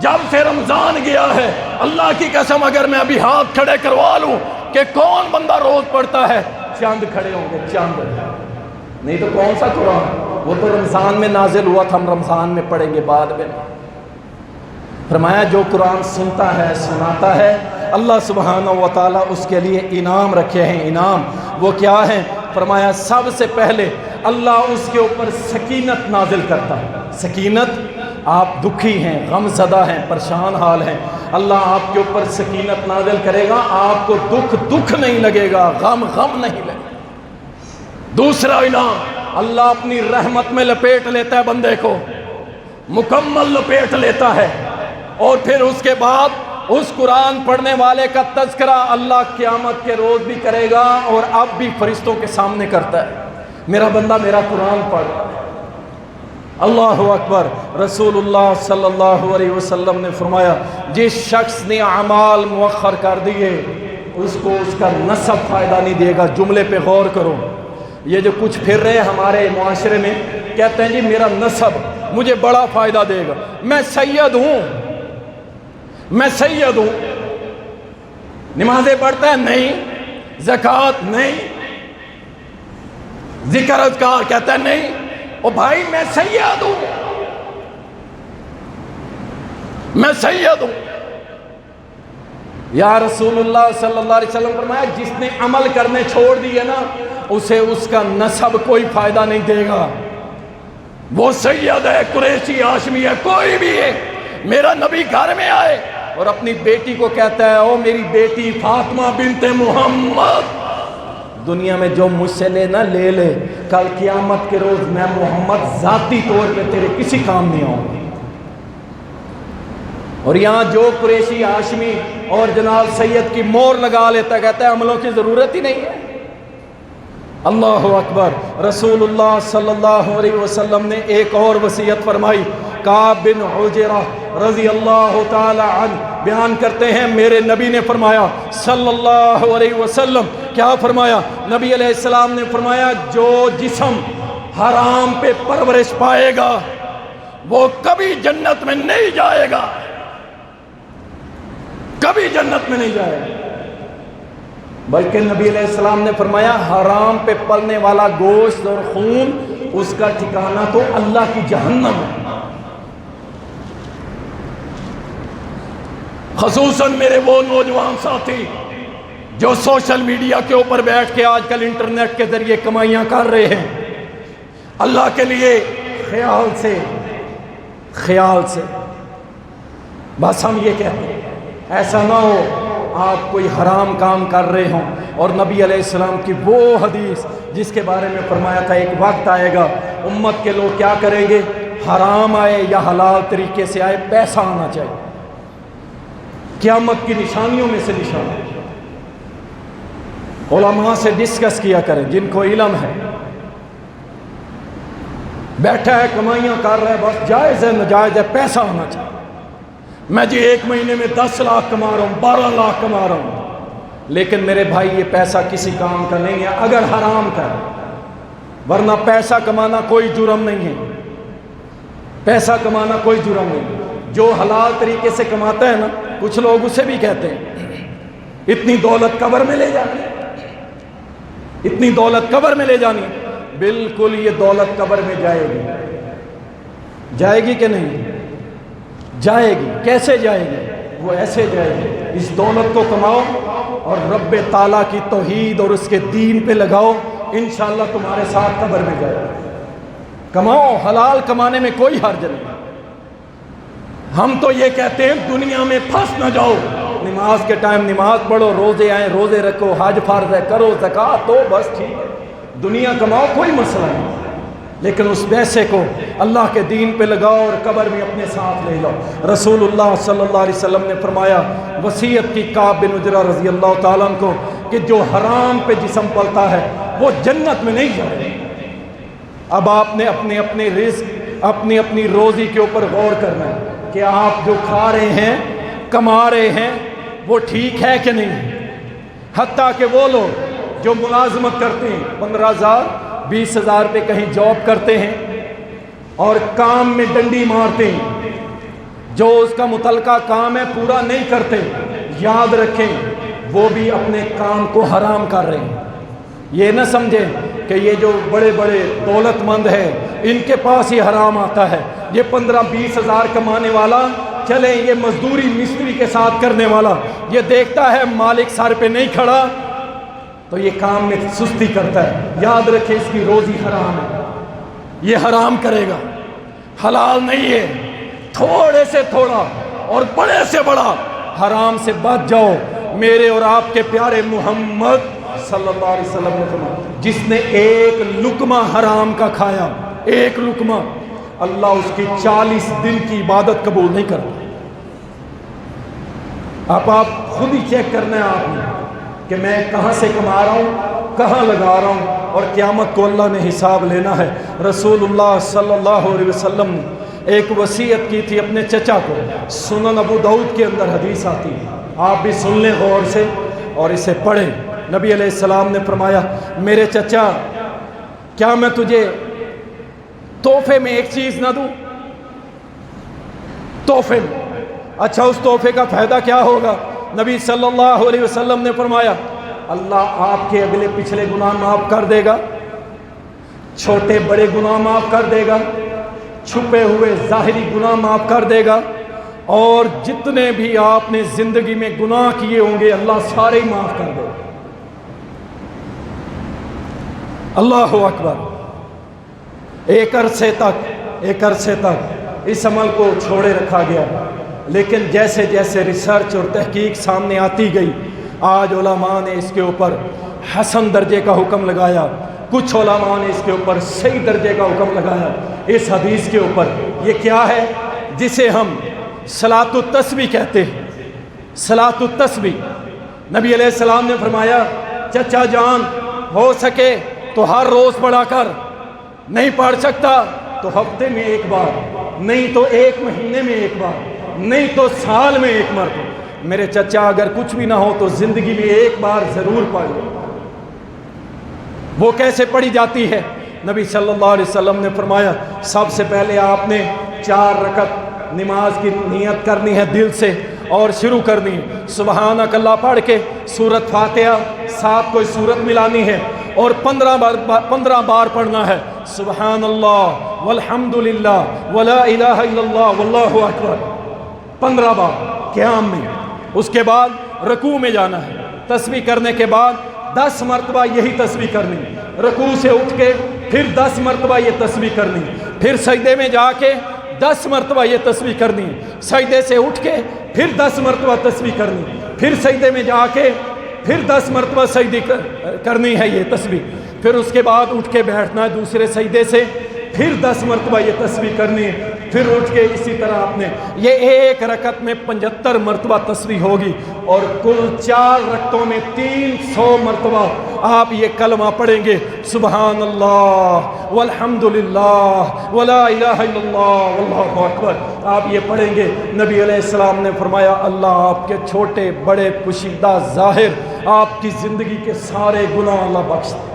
جب سے رمضان گیا ہے، اللہ کی قسم اگر میں ابھی ہاتھ کھڑے کروا لوں کہ کون بندہ روز پڑھتا ہے، چاند کھڑے ہوں گے، چاند، نہیں تو کون سا قرآن؟ وہ تو رمضان میں نازل ہوا تھا، ہم رمضان میں پڑھیں گے بعد میں۔ فرمایا جو قرآن سنتا ہے، سناتا ہے، اللہ سبحانہ و تعالیٰ اس کے لیے انعام رکھے ہیں۔ انعام وہ کیا ہے؟ فرمایا سب سے پہلے اللہ اس کے اوپر سکینت نازل کرتا ہے۔ سکینت، آپ دکھی ہیں، غم زدہ ہیں، پریشان حال ہیں، اللہ آپ کے اوپر سکینت نازل کرے گا، آپ کو دکھ نہیں لگے گا، غم نہیں لگے گا۔ دوسرا انعام، اللہ اپنی رحمت میں لپیٹ لیتا ہے بندے کو، مکمل لپیٹ لیتا ہے۔ اور پھر اس کے بعد اس قرآن پڑھنے والے کا تذکرہ اللہ قیامت کے روز بھی کرے گا، اور اب بھی فرشتوں کے سامنے کرتا ہے، میرا بندہ میرا قرآن پڑھ۔ اللہ اکبر۔ رسول اللہ صلی اللہ علیہ وسلم نے فرمایا جس شخص نے اعمال مؤخر کر دیے اس کو اس کا نسب فائدہ نہیں دے گا۔ جملے پہ غور کرو، یہ جو کچھ پھر رہے ہمارے معاشرے میں، کہتے ہیں جی میرا نسب مجھے بڑا فائدہ دے گا، میں سید ہوں، نمازیں پڑھتا ہے نہیں، زکوٰۃ نہیں، ذکر اذکار کہتا ہے نہیں، او بھائی میں سید ہوں۔ یا رسول اللہ صلی اللہ علیہ وسلم فرمایا جس نے عمل کرنے چھوڑ دیے نا اسے اس کا نسب کوئی فائدہ نہیں دے گا۔ وہ سید ہے، قریشی، ہاشمی ہے، کوئی بھی ہے، میرا نبی گھر میں آئے اور اپنی بیٹی کو کہتا ہے او میری بیٹی فاطمہ بنت محمد، دنیا میں جو مجھ سے لے لے، کل قیامت کے روز میں محمد ذاتی طور پہ تیرے کسی کام نہیں آؤں گی۔ اور یہاں جو قریشی، ہاشمی اور جناب سید کی مور لگا لیتا، کہتا ہے عملوں کی ضرورت ہی نہیں ہے۔ اللہ اکبر۔ رسول اللہ صلی اللہ علیہ وسلم نے ایک اور وصیت فرمائی۔ کعب بن عجرہ رضی اللہ تعالی عنہ بیان کرتے ہیں میرے نبی نے فرمایا صلی اللہ علیہ وسلم، کیا فرمایا؟ نبی علیہ السلام نے فرمایا جو جسم حرام پہ پرورش پائے گا وہ کبھی جنت میں نہیں جائے گا، کبھی جنت میں نہیں جائے گا۔ بلکہ نبی علیہ السلام نے فرمایا حرام پہ پلنے والا گوشت اور خون اس کا ٹھکانہ تو اللہ کی جہنم ہے۔ خصوصاً میرے وہ نوجوان ساتھی جو سوشل میڈیا کے اوپر بیٹھ کے آج کل انٹرنیٹ کے ذریعے کمائیاں کر رہے ہیں، اللہ کے لیے خیال سے بس ہم یہ کہتے ہیں ایسا نہ ہو آپ کوئی حرام کام کر رہے ہوں۔ اور نبی علیہ السلام کی وہ حدیث جس کے بارے میں فرمایا تھا ایک وقت آئے گا امت کے لوگ کیا کریں گے، حرام آئے یا حلال طریقے سے آئے پیسہ آنا چاہیے، قیامت کی نشانیوں میں سے نشانی۔ علماء سے ڈسکس کیا کریں جن کو علم ہے، بیٹھا ہے کمائیاں کر رہا ہے، بس جائز ہے ناجائز ہے، پیسہ آنا چاہیے۔ میں جی 1 مہینے میں 10 لاکھ کما رہا ہوں، 12 لاکھ کما رہا ہوں، لیکن میرے بھائی یہ پیسہ کسی کام کا نہیں ہے اگر حرام کا ہے، ورنہ پیسہ کمانا کوئی جرم نہیں ہے، پیسہ کمانا کوئی جرم نہیں۔ جو حلال طریقے سے کماتا ہے نا، کچھ لوگ اسے بھی کہتے ہیں اتنی دولت قبر میں لے جانی، اتنی دولت قبر میں لے جانی۔ بالکل یہ دولت قبر میں جائے گی، جائے گی کہ نہیں جائے گی؟ کیسے جائے گی؟ وہ ایسے جائے گی، اس دولت کو کماؤ اور رب تعالیٰ کی توحید اور اس کے دین پہ لگاؤ، انشاءاللہ تمہارے ساتھ قبر میں جائے گا۔ کماؤ، حلال کمانے میں کوئی حرج نہیں۔ ہم تو یہ کہتے ہیں دنیا میں پھنس نہ جاؤ، نماز کے ٹائم نماز پڑھو، روزے آئیں روزے رکھو، حج فرض ہے کرو، زکوٰۃ دو، بس ٹھیک ہے، دنیا کماؤ کوئی مسئلہ نہیں،
لیکن اس پیسے کو اللہ کے دین پہ لگاؤ اور قبر میں اپنے ساتھ لے جاؤ۔ رسول اللہ صلی اللہ علیہ وسلم نے فرمایا، وصیت کی کعب بن عجرہ رضی اللہ تعالیٰ عنہ کو کہ جو حرام پہ جسم پلتا ہے وہ جنت میں نہیں جائے۔ اب آپ نے اپنے اپنے رزق، اپنی اپنی روزی کے اوپر غور کرنا ہے کہ آپ جو کھا رہے ہیں، کما رہے ہیں، وہ ٹھیک ہے کہ نہیں۔ حتیٰ کہ وہ لوگ جو ملازمت کرتے ہیں، 15,000 20,000 پہ کہیں جاب کرتے ہیں اور کام میں ڈنڈی مارتے ہیں، جو اس کا متعلقہ کام ہے پورا نہیں کرتے، یاد رکھیں وہ بھی اپنے کام کو حرام کر رہے ہیں۔ یہ نہ سمجھیں کہ یہ جو بڑے بڑے دولت مند ہیں ان کے پاس ہی حرام آتا ہے، یہ 15-20 ہزار کمانے والا، چلیں یہ مزدوری مستری کے ساتھ کرنے والا، یہ دیکھتا ہے مالک سر پہ نہیں کھڑا تو یہ کام میں سستی کرتا ہے، یاد رکھے اس کی روزی حرام ہے، یہ حرام کرے گا، حلال نہیں ہے۔ تھوڑے سے تھوڑا اور بڑے سے بڑا حرام سے بچ جاؤ۔ میرے اور آپ کے پیارے محمد صلی اللہ علیہ وسلم نے فرمایا، جس نے ایک لقمہ حرام کا کھایا، ایک لقمہ، اللہ اس کی 40 دن کی عبادت قبول نہیں کرتا۔ آپ خود ہی چیک کرنا ہے آپ نے کہ میں کہاں سے کما رہا ہوں، کہاں لگا رہا ہوں، اور قیامت کو اللہ نے حساب لینا ہے۔ رسول اللہ صلی اللہ علیہ وسلم نے ایک وصیت کی تھی اپنے چچا کو، سنن ابو داؤد کے اندر حدیث آتی ہے، آپ بھی سن لیں غور سے اور اسے پڑھیں۔ نبی علیہ السلام نے فرمایا، میرے چچا کیا میں تجھے تحفے میں ایک چیز نہ دوں؟ تحفے میں، اچھا اس تحفے کا فائدہ کیا ہوگا؟ نبی صلی اللہ علیہ وسلم نے فرمایا، اللہ آپ کے اگلے پچھلے گناہ معاف کر دے گا، چھوٹے بڑے گناہ معاف کر دے گا، چھپے ہوئے ظاہری گناہ معاف کر دے گا، اور جتنے بھی آپ نے زندگی میں گناہ کیے ہوں گے اللہ سارے ہی معاف کر دے گا۔ اللہ اکبر۔ ایک عرصے تک اس عمل کو چھوڑے رکھا گیا، لیکن جیسے جیسے ریسرچ اور تحقیق سامنے آتی گئی، آج علماء نے اس کے اوپر حسن درجے کا حکم لگایا، کچھ علماء نے اس کے اوپر صحیح درجے کا حکم لگایا اس حدیث کے اوپر۔ یہ کیا ہے؟ جسے ہم صلاۃ التسبیح کہتے ہیں، صلاۃ التسبیح۔ نبی علیہ السلام نے فرمایا، چچا جان ہو سکے تو ہر روز پڑھا کر، نہیں پڑھ سکتا تو ہفتے میں ایک بار، نہیں تو ایک مہینے میں ایک بار، نہیں تو سال میں ایک مرتبہ۔ میرے چچا اگر کچھ بھی نہ ہو تو زندگی میں ایک بار ضرور پڑھ لو۔ وہ کیسے پڑھی جاتی ہے؟ نبی صلی اللہ علیہ وسلم نے فرمایا، سب سے پہلے آپ نے 4 رکعت نماز کی نیت کرنی ہے دل سے، اور شروع کرنی ہے سبحانک اللہ پڑھ کے، سورت فاتحہ ساتھ کوئی سورت ملانی ہے، اور 15 بار پڑھنا ہے سبحان اللہ والحمد للہ ولا الہ الا اللہ واللہ اکبر، 15 بار قیام میں۔ اس کے بعد رکوع میں جانا ہے، تسبیح کرنے کے بعد 10 مرتبہ یہی تسبیح کرنی، رکوع سے اٹھ کے پھر 10 مرتبہ یہ تسبیح کرنی، پھر سجدے میں جا کے 10 مرتبہ یہ تسبیح کرنی، سجدے سے اٹھ کے پھر 10 مرتبہ تسبیح کرنی، پھر سجدے میں جا کے پھر 10 مرتبہ سجدی کرنی ہے یہ تسبیح، پھر اس کے بعد اٹھ کے بیٹھنا ہے دوسرے سجدے سے، پھر 10 مرتبہ یہ تسبیح کرنی ہے، پھر اٹھ کے اسی طرح آپ نے یہ ایک رکعت میں 75 مرتبہ تسبیح ہوگی، اور کل 4 رکعتوں میں 300 مرتبہ آپ یہ کلمہ پڑھیں گے سبحان اللہ والحمد للہ ولا الہ الا اللہ واللہ اکبر، آپ یہ پڑھیں گے۔ نبی علیہ السلام نے فرمایا، اللہ آپ کے چھوٹے بڑے پوشیدہ ظاہر آپ کی زندگی کے سارے گناہ اللہ بخش دے۔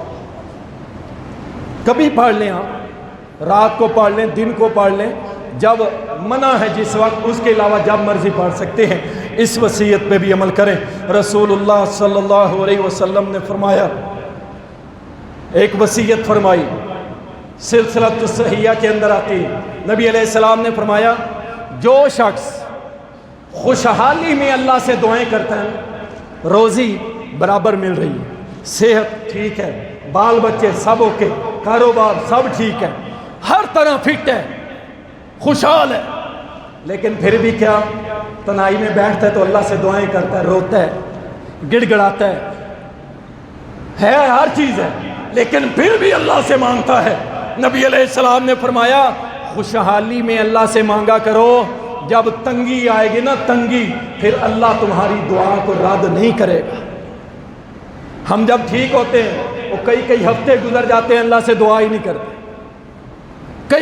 کبھی پڑھ لیں، آپ رات کو پڑھ لیں، دن کو پڑھ لیں، جب منع ہے جس وقت، اس کے علاوہ جب مرضی پڑھ سکتے ہیں۔ اس وصیت پہ بھی عمل کریں۔ رسول اللہ صلی اللہ علیہ وسلم نے فرمایا، ایک وصیت فرمائی، سلسلۃ الصحیحہ کے اندر آتی ہے، نبی علیہ السلام نے فرمایا، جو شخص خوشحالی میں اللہ سے دعائیں کرتا ہے، روزی برابر مل رہی ہے، صحت ٹھیک ہے، بال بچے سب اوکے، کاروبار سب ٹھیک ہے، ہر طرح فٹ ہے، خوشحال ہے، لیکن پھر بھی کیا تنہائی میں بیٹھتا ہے تو اللہ سے دعائیں کرتا ہے، روتا ہے، گڑ گڑاتا ہے ہر چیز ہے، لیکن پھر بھی اللہ سے مانگتا ہے، نبی علیہ السلام نے فرمایا خوشحالی میں اللہ سے مانگا کرو، جب تنگی آئے گی نا تنگی، پھر اللہ تمہاری دعا کو رد نہیں کرے گا۔ ہم جب ٹھیک ہوتے ہیں وہ کئی ہفتے گزر جاتے ہیں اللہ سے دعا ہی نہیں کرتے،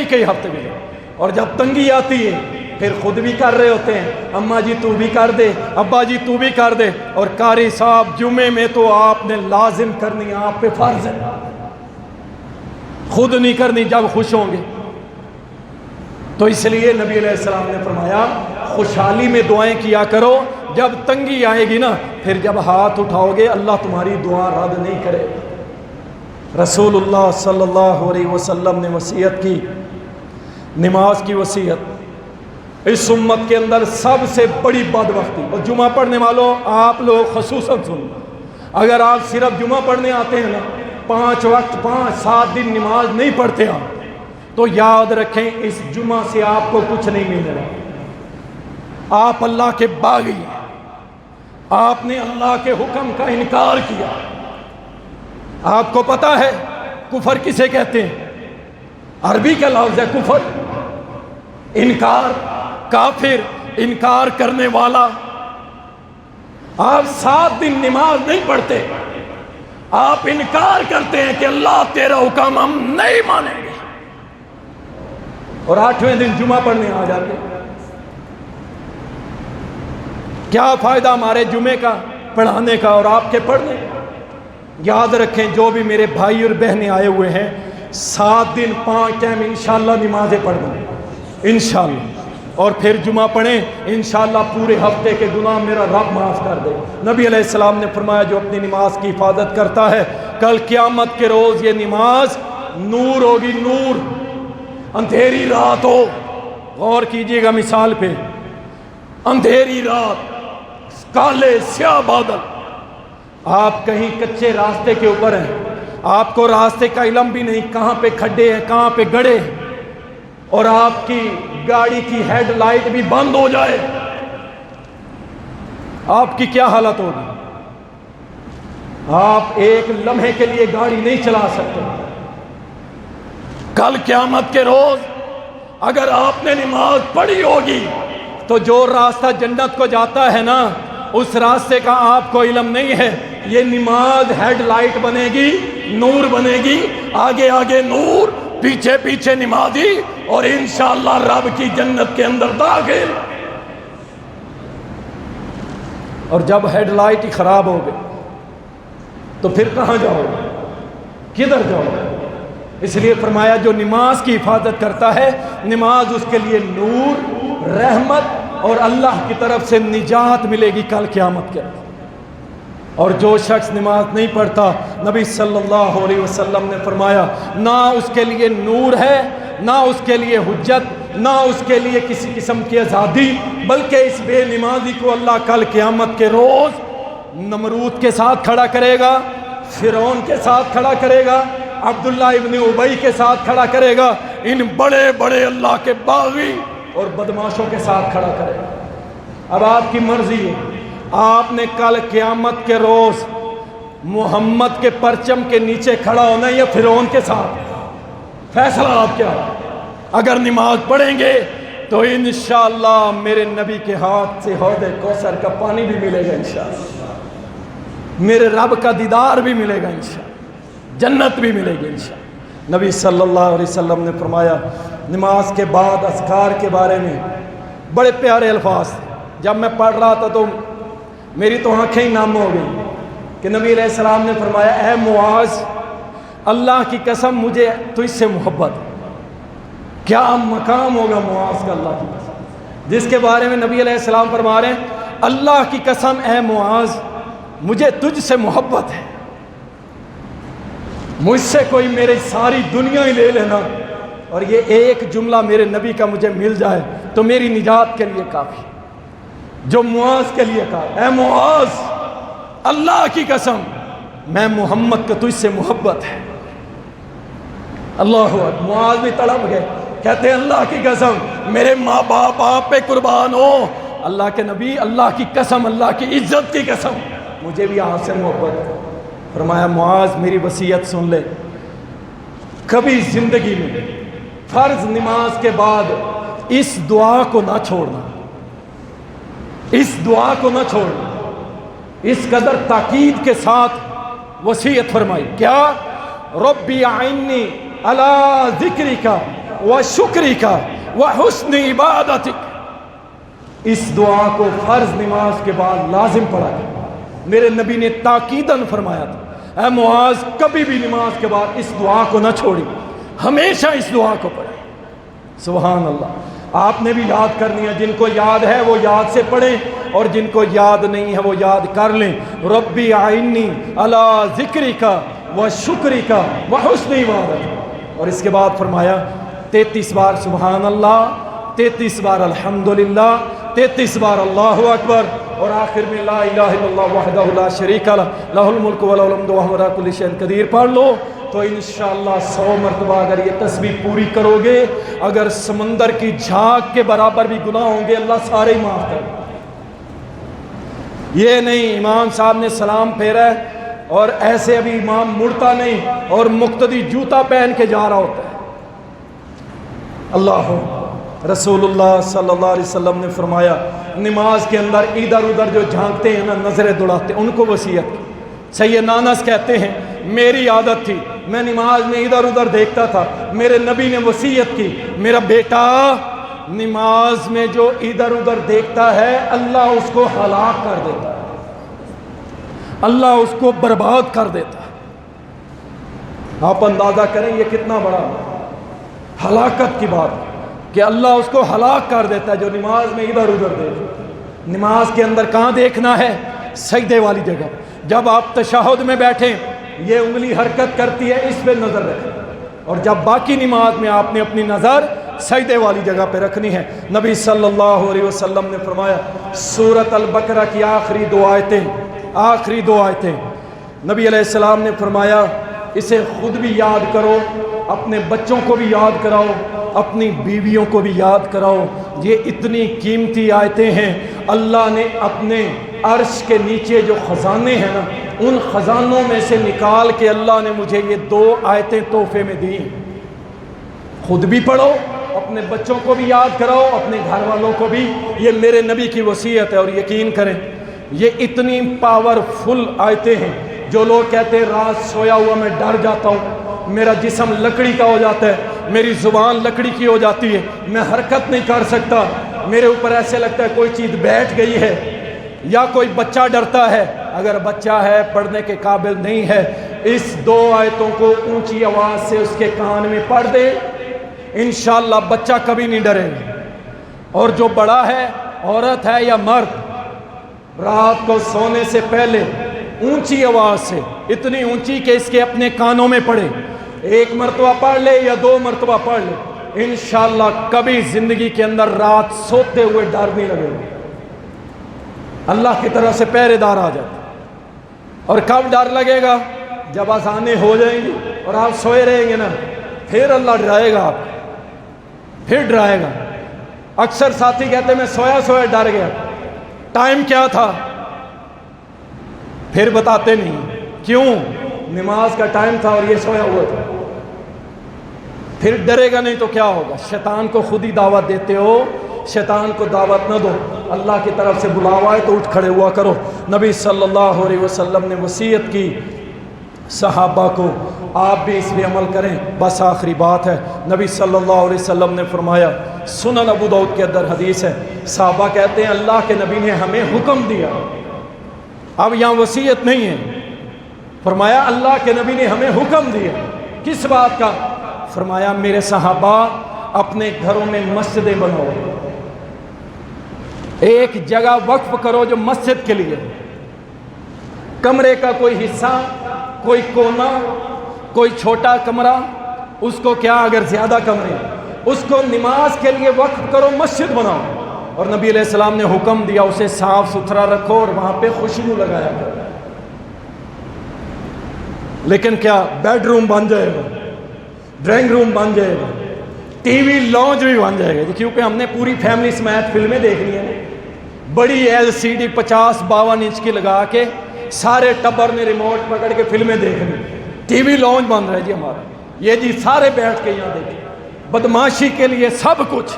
کئی ہفتے گزر، اور جب تنگی آتی ہے پھر خود بھی کر رہے ہوتے ہیں، اماں جی تو بھی کر دے، ابا جی تو بھی کر دے، اور قاری صاحب جمعے میں تو آپ نے لازم کرنی، آپ پہ فرض ہے، خود نہیں کرنی جب خوش ہوں گے۔ تو اس لیے نبی علیہ السلام نے فرمایا خوشحالی میں دعائیں کیا کرو، جب تنگی آئے گی نا پھر جب ہاتھ اٹھاؤ گے اللہ تمہاری دعا رد نہیں کرے۔ رسول اللہ صلی اللہ علیہ وسلم نے وصیت کی، نماز کی وصیت، اس امت کے اندر سب سے بڑی بدبختی، اور جمعہ پڑھنے والوں آپ لوگ خصوصاً سننا، اگر آپ صرف جمعہ پڑھنے آتے ہیں نا، 5 وقت 5-7 دن نماز نہیں پڑھتے آپ، تو یاد رکھیں اس جمعہ سے آپ کو کچھ نہیں مل رہا، آپ اللہ کے باغی ہیں، آپ نے اللہ کے حکم کا انکار کیا۔ آپ کو پتا ہے کفر کسے کہتے ہیں؟ عربی کا لفظ ہے کفر، انکار، کافر، انکار کرنے والا۔ آپ 7 دن نماز نہیں پڑھتے، آپ انکار کرتے ہیں کہ اللہ تیرا حکم ہم نہیں مانیں گے، اور 8ویں دن جمعہ پڑھنے آ جاتے ہیں۔ کیا فائدہ ہمارے جمعے کا پڑھانے کا اور آپ کے پڑھنے کا؟ یاد رکھیں جو بھی میرے بھائی اور بہنیں آئے ہوئے ہیں، 7 دن 5 ٹائم انشاءاللہ نمازیں پڑھ دیں انشاءاللہ، اور پھر جمعہ پڑھیں انشاءاللہ، پورے ہفتے کے گناہ میرا رب معاف کر دے۔ نبی علیہ السلام نے فرمایا جو اپنی نماز کی حفاظت کرتا ہے کل قیامت کے روز یہ نماز نور ہوگی، نور۔ اندھیری رات ہو، غور کیجئے گا مثال پہ، اندھیری رات، کالے سیاہ بادل، آپ کہیں کچے راستے کے اوپر ہیں، آپ کو راستے کا علم بھی نہیں، کہاں پہ کھڈے ہیں، کہاں پہ گڑھے ہیں، اور آپ کی گاڑی کی ہیڈ لائٹ بھی بند ہو جائے، آپ کی کیا حالت ہوگی؟ آپ ایک لمحے کے لیے گاڑی نہیں چلا سکتے۔ کل قیامت کے روز اگر آپ نے نماز پڑھی ہوگی تو جو راستہ جنت کو جاتا ہے نا، اس راستے کا آپ کو علم نہیں ہے، یہ نماز ہیڈ لائٹ بنے گی، نور بنے گی، آگے آگے نور، پیچھے پیچھے نمازی، اور انشاءاللہ رب کی جنت کے اندر داخل۔ اور جب ہیڈ لائٹ ہی خراب ہو گئی تو پھر کہاں جاؤ گے؟ کدھر جاؤ گے؟ اس لیے فرمایا جو نماز کی حفاظت کرتا ہے، نماز اس کے لیے نور، رحمت اور اللہ کی طرف سے نجات ملے گی کل قیامت کے۔ اور جو شخص نماز نہیں پڑھتا، نبی صلی اللہ علیہ وسلم نے فرمایا نہ اس کے لیے نور ہے، نہ اس کے لیے حجت، نہ اس کے لیے کسی قسم کی آزادی، بلکہ اس بے نمازی کو اللہ کل قیامت کے روز نمرود کے ساتھ کھڑا کرے گا، فرعون کے ساتھ کھڑا کرے گا، عبداللہ ابن ابی کے ساتھ کھڑا کرے گا، ان بڑے بڑے اللہ کے باغی اور بدماشوں کے ساتھ کھڑا کرے گا۔ اب آپ کی مرضی ہے، آپ نے کل قیامت کے روز محمد کے پرچم کے نیچے کھڑا ہونا یا فرعون کے ساتھ؟ فیصلہ آپ کیا؟ اگر نماز پڑھیں گے تو انشاءاللہ میرے نبی کے ہاتھ سے حوض کوثر کا پانی بھی ملے گا، انشاءاللہ میرے رب کا دیدار بھی ملے گا، انشاءاللہ جنت بھی ملے گی انشاءاللہ۔ نبی صلی اللہ علیہ وسلم نے فرمایا نماز کے بعد اذکار کے بارے میں بڑے پیارے الفاظ تھے۔ جب میں پڑھ رہا تھا تو میری تو آنکھیں ہی نم ہو گئی کہ نبی علیہ السلام نے فرمایا اے معاذ، اللہ کی قسم مجھے تجھ سے محبت ہے۔ کیا مقام ہوگا معاذ کا اللہ کی قسم، جس کے بارے میں نبی علیہ السلام فرما رہے ہیں اللہ کی قسم اے معاذ مجھے تجھ سے محبت ہے، مجھ سے کوئی میری ساری دنیا ہی لے لینا اور یہ ایک جملہ میرے نبی کا مجھے مل جائے تو میری نجات کے لیے کافی۔ جو معاذ کے لیے کہا اے معاذ اللہ کی قسم میں محمد کو تجھ سے محبت ہے۔ اللہ اکبر، معاذ بھی تڑپ گئے، کہتے ہیں اللہ کی قسم میرے ماں باپ آپ پہ قربان ہو، اللہ کے نبی اللہ کی قسم، اللہ کی عزت کی قسم مجھے بھی آپ سے محبت ہے۔ فرمایا معاذ میری وصیت سن لے، کبھی زندگی میں فرض نماز کے بعد اس دعا کو نہ چھوڑنا، اس دعا کو نہ چھوڑنا۔ اس قدر تاکید کے ساتھ وصیت فرمائی، کیا؟ ربی اعنی علی ذکرک و شکرک و حسن عبادتک۔ اس دعا کو فرض نماز کے بعد لازم پڑھا گیا۔ میرے نبی نے تاکیداً فرمایا تھا، اے معاذ کبھی بھی نماز کے بعد اس دعا کو نہ چھوڑی، ہمیشہ اس دعا کو پڑھیں۔ سبحان اللہ۔ آپ نے بھی یاد کرنی ہے، جن کو یاد ہے وہ یاد سے پڑھیں، اور جن کو یاد نہیں ہے وہ یاد کر لیں۔ ربی اعنی علی ذکرک و شکرک و حسن عبادتک۔ اور اس کے بعد فرمایا 33 بار سبحان اللہ، 33 بار الحمدللہ، 33 بار اللہ اکبر، اور آخر میں لا الہ الا اللہ وحدہ لا شریک لہ لہ الملک و لہ الحمد وہو علی کل شیء قدیر پڑھ لو تو انشاءاللہ 100 مرتبہ اگر یہ تسبیح پوری کرو گے، اگر سمندر کی جھاگ کے برابر بھی گناہ ہوں گے اللہ سارے ہی معاف کر۔ یہ نہیں امام صاحب نے سلام پھیرا ہے اور ایسے ابھی امام مڑتا نہیں اور مقتدی جوتا پہن کے جا رہا ہوتا ہے۔ اللہ رسول اللہ صلی اللہ علیہ وسلم نے فرمایا، نماز کے اندر ادھر ادھر جو جھانکتے ہیں نا، نظریں دوڑاتے ہیں، ان کو وصیت کی۔ سید انس کہتے ہیں میری عادت تھی، میں نماز میں ادھر ادھر دیکھتا تھا، میرے نبی نے وصیت کی، میرا بیٹا نماز میں جو ادھر ادھر دیکھتا ہے اللہ اس کو ہلاک کر دیتا ہے، اللہ اس کو برباد کر دیتا ہے۔ آپ اندازہ کریں یہ کتنا بڑا ہلاکت کی بات ہے کہ اللہ اس کو ہلاک کر دیتا ہے جو نماز میں ادھر ادھر دیکھتا ہے۔ نماز کے اندر کہاں دیکھنا ہے؟ سجدے والی جگہ۔ جب آپ تشہد میں بیٹھیں یہ انگلی حرکت کرتی ہے، اس پہ نظر رکھیں، اور جب باقی نماز میں آپ نے اپنی نظر سجدے والی جگہ پہ رکھنی ہے۔ نبی صلی اللہ علیہ وسلم نے فرمایا سورۃ البقرہ کی آخری دو آیتیں نبی علیہ السلام نے فرمایا اسے خود بھی یاد کرو، اپنے بچوں کو بھی یاد کراؤ، اپنی بیویوں کو بھی یاد کراؤ۔ یہ اتنی قیمتی آیتیں ہیں، اللہ نے اپنے عرش کے نیچے جو خزانے ہیں نا، ان خزانوں میں سے نکال کے اللہ نے مجھے یہ 2 آیتیں تحفے میں دی۔ خود بھی پڑھو، اپنے بچوں کو بھی یاد کراؤ، اپنے گھر والوں کو بھی۔ یہ میرے نبی کی وصیت ہے، اور یقین کریں یہ اتنی پاورفل آیتیں ہیں۔ جو لوگ کہتے ہیں رات سویا ہوا میں ڈر جاتا ہوں، میرا جسم لکڑی کا ہو جاتا ہے، میری زبان لکڑی کی ہو جاتی ہے، میں حرکت نہیں کر سکتا، میرے اوپر ایسے لگتا ہے کوئی چیز بیٹھ گئی ہے، یا کوئی بچہ ڈرتا ہے، اگر بچہ ہے پڑھنے کے قابل نہیں ہے، اس 2 آیتوں کو اونچی آواز سے اس کے کان میں پڑھ دے، انشاءاللہ بچہ کبھی نہیں ڈرے گا۔ اور جو بڑا ہے، عورت ہے یا مرد، رات کو سونے سے پہلے اونچی آواز سے، اتنی اونچی کہ اس کے اپنے کانوں میں پڑے، 1 مرتبہ پڑھ لے یا 2 مرتبہ پڑھ لے، انشاءاللہ کبھی زندگی کے اندر رات سوتے ہوئے ڈر نہیں لگے گا۔ اللہ کی طرف سے پہرے دار آ جاتا۔ اور کب ڈر لگے گا؟ جب اذانیں ہو جائیں گی اور آپ سوئے رہیں گے نا، پھر اللہ ڈرائے گا آپ کو، پھر ڈرائے گا۔ اکثر ساتھی کہتے ہیں میں سویا سویا ڈر گیا، ٹائم کیا تھا؟ پھر بتاتے نہیں، کیوں؟ نماز کا ٹائم تھا اور یہ سویا ہوا تھا۔ پھر ڈرے گا نہیں تو کیا ہوگا؟ شیطان کو خود ہی دعوت دیتے ہو، شیطان کو دعوت نہ دو، اللہ کی طرف سے بلاوا ہے تو اٹھ کھڑے ہوا کرو۔ نبی صلی اللہ علیہ وسلم نے وصیت کی صحابہ کو، آپ بھی اس پہ عمل کریں۔ بس آخری بات ہے، نبی صلی اللہ علیہ وسلم نے فرمایا، سنن ابو داؤد کے اندر حدیث ہے، صحابہ کہتے ہیں اللہ کے نبی نے ہمیں حکم دیا، اب یہاں وصیت نہیں ہے، فرمایا اللہ کے نبی نے ہمیں حکم دیا، کس بات کا؟ فرمایا میرے صحابہ اپنے گھروں میں مسجدیں بناؤ، ایک جگہ وقف کرو جو مسجد کے لیے، کمرے کا کوئی حصہ، کوئی کونا، کوئی چھوٹا کمرہ، اس کو کیا اگر زیادہ کمرے، اس کو نماز کے لیے وقف کرو، مسجد بناؤ۔ اور نبی علیہ السلام نے حکم دیا اسے صاف ستھرا رکھو اور وہاں پہ خوشبو لگایا کرو۔ لیکن کیا بیڈ روم بن جائے گا، ڈرائنگ روم بن جائے گا، ٹی وی لانچ بھی بن جائے گا، کیونکہ ہم نے پوری فیملی سمیت فلمیں دیکھنی ہیں، بڑی LCD 50-52 انچ کی لگا کے سارے ٹبر نے ریموٹ پکڑ کے فلمیں دیکھنی، ٹی وی لانچ بن رہا ہے جی ہمارا۔ یہ جی سارے بیٹھ کے یہاں دیکھیں، بدماشی کے لیے سب کچھ،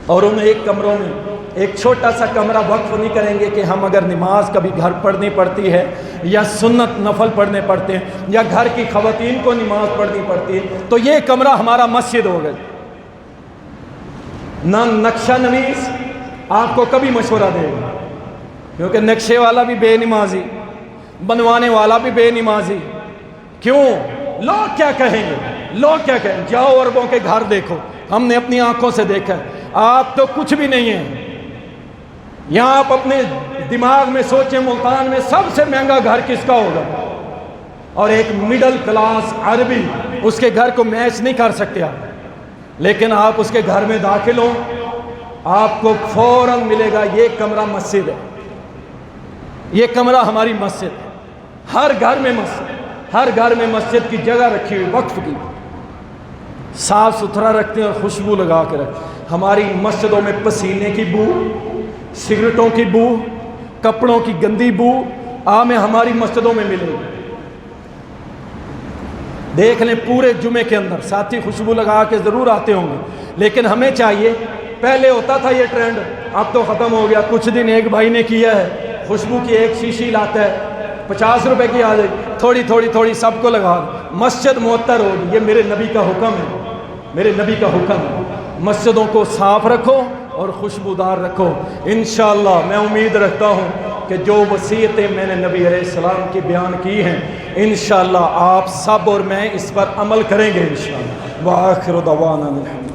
اور انہیں ایک کمروں میں ایک چھوٹا سا کمرہ وقف نہیں کریں گے کہ ہم اگر نماز کبھی گھر پڑھنی پڑتی ہے یا سنت نفل پڑھنے پڑتے ہیں یا گھر کی خواتین کو نماز پڑھنی پڑتی ہے تو یہ کمرہ ہمارا مسجد ہوگا۔ نہ نقشہ نویس آپ کو کبھی مشورہ دے گا، کیونکہ نقشے والا بھی بے نمازی، بنوانے والا بھی بے نمازی۔ کیوں؟ لوگ کیا کہیں گے، لوگ کیا کہیں گے؟ جاؤ عربوں کے گھر دیکھو، ہم نے اپنی آنکھوں سے دیکھا ہے، آپ تو کچھ بھی نہیں ہیں۔ یہاں آپ اپنے دماغ میں سوچیں ملتان میں سب سے مہنگا گھر کس کا ہوگا، اور ایک مڈل کلاس عربی اس کے گھر کو میچ نہیں کر سکتے آپ، لیکن آپ اس کے گھر میں داخل ہوں آپ کو فوراً ملے گا یہ کمرہ مسجد ہے، یہ کمرہ ہماری مسجد ہے۔ ہر گھر میں مسجد، ہر گھر میں مسجد کی جگہ رکھی ہوئی وقف کی، صاف ستھرا رکھتے ہیں اور خوشبو لگا کے رکھتے ہیں۔ ہماری مسجدوں میں پسینے کی بو، سگریٹوں کی بو، کپڑوں کی گندی بو ہمیں ہماری مسجدوں میں ملے گی۔ دیکھ لیں پورے جمعے کے اندر ساتھی خوشبو لگا کے ضرور آتے ہوں گے، لیکن ہمیں چاہیے، پہلے ہوتا تھا یہ ٹرینڈ، اب تو ختم ہو گیا۔ کچھ دن ایک بھائی نے کیا ہے، خوشبو کی ایک شیشی لاتا ہے، 50 روپے کی آ جائے، تھوڑی تھوڑی سب کو لگا، مسجد معطر ہوگی۔ یہ میرے نبی کا حکم ہے، میرے نبی کا حکم ہے، مسجدوں کو صاف رکھو اور خوشبودار رکھو۔ انشاءاللہ میں امید رکھتا ہوں کہ جو وصیتیں میں نے نبی علیہ السلام کی بیان کی ہیں انشاءاللہ آپ سب اور میں اس پر عمل کریں گے انشاءاللہ۔ وآخر دعوانا الحمد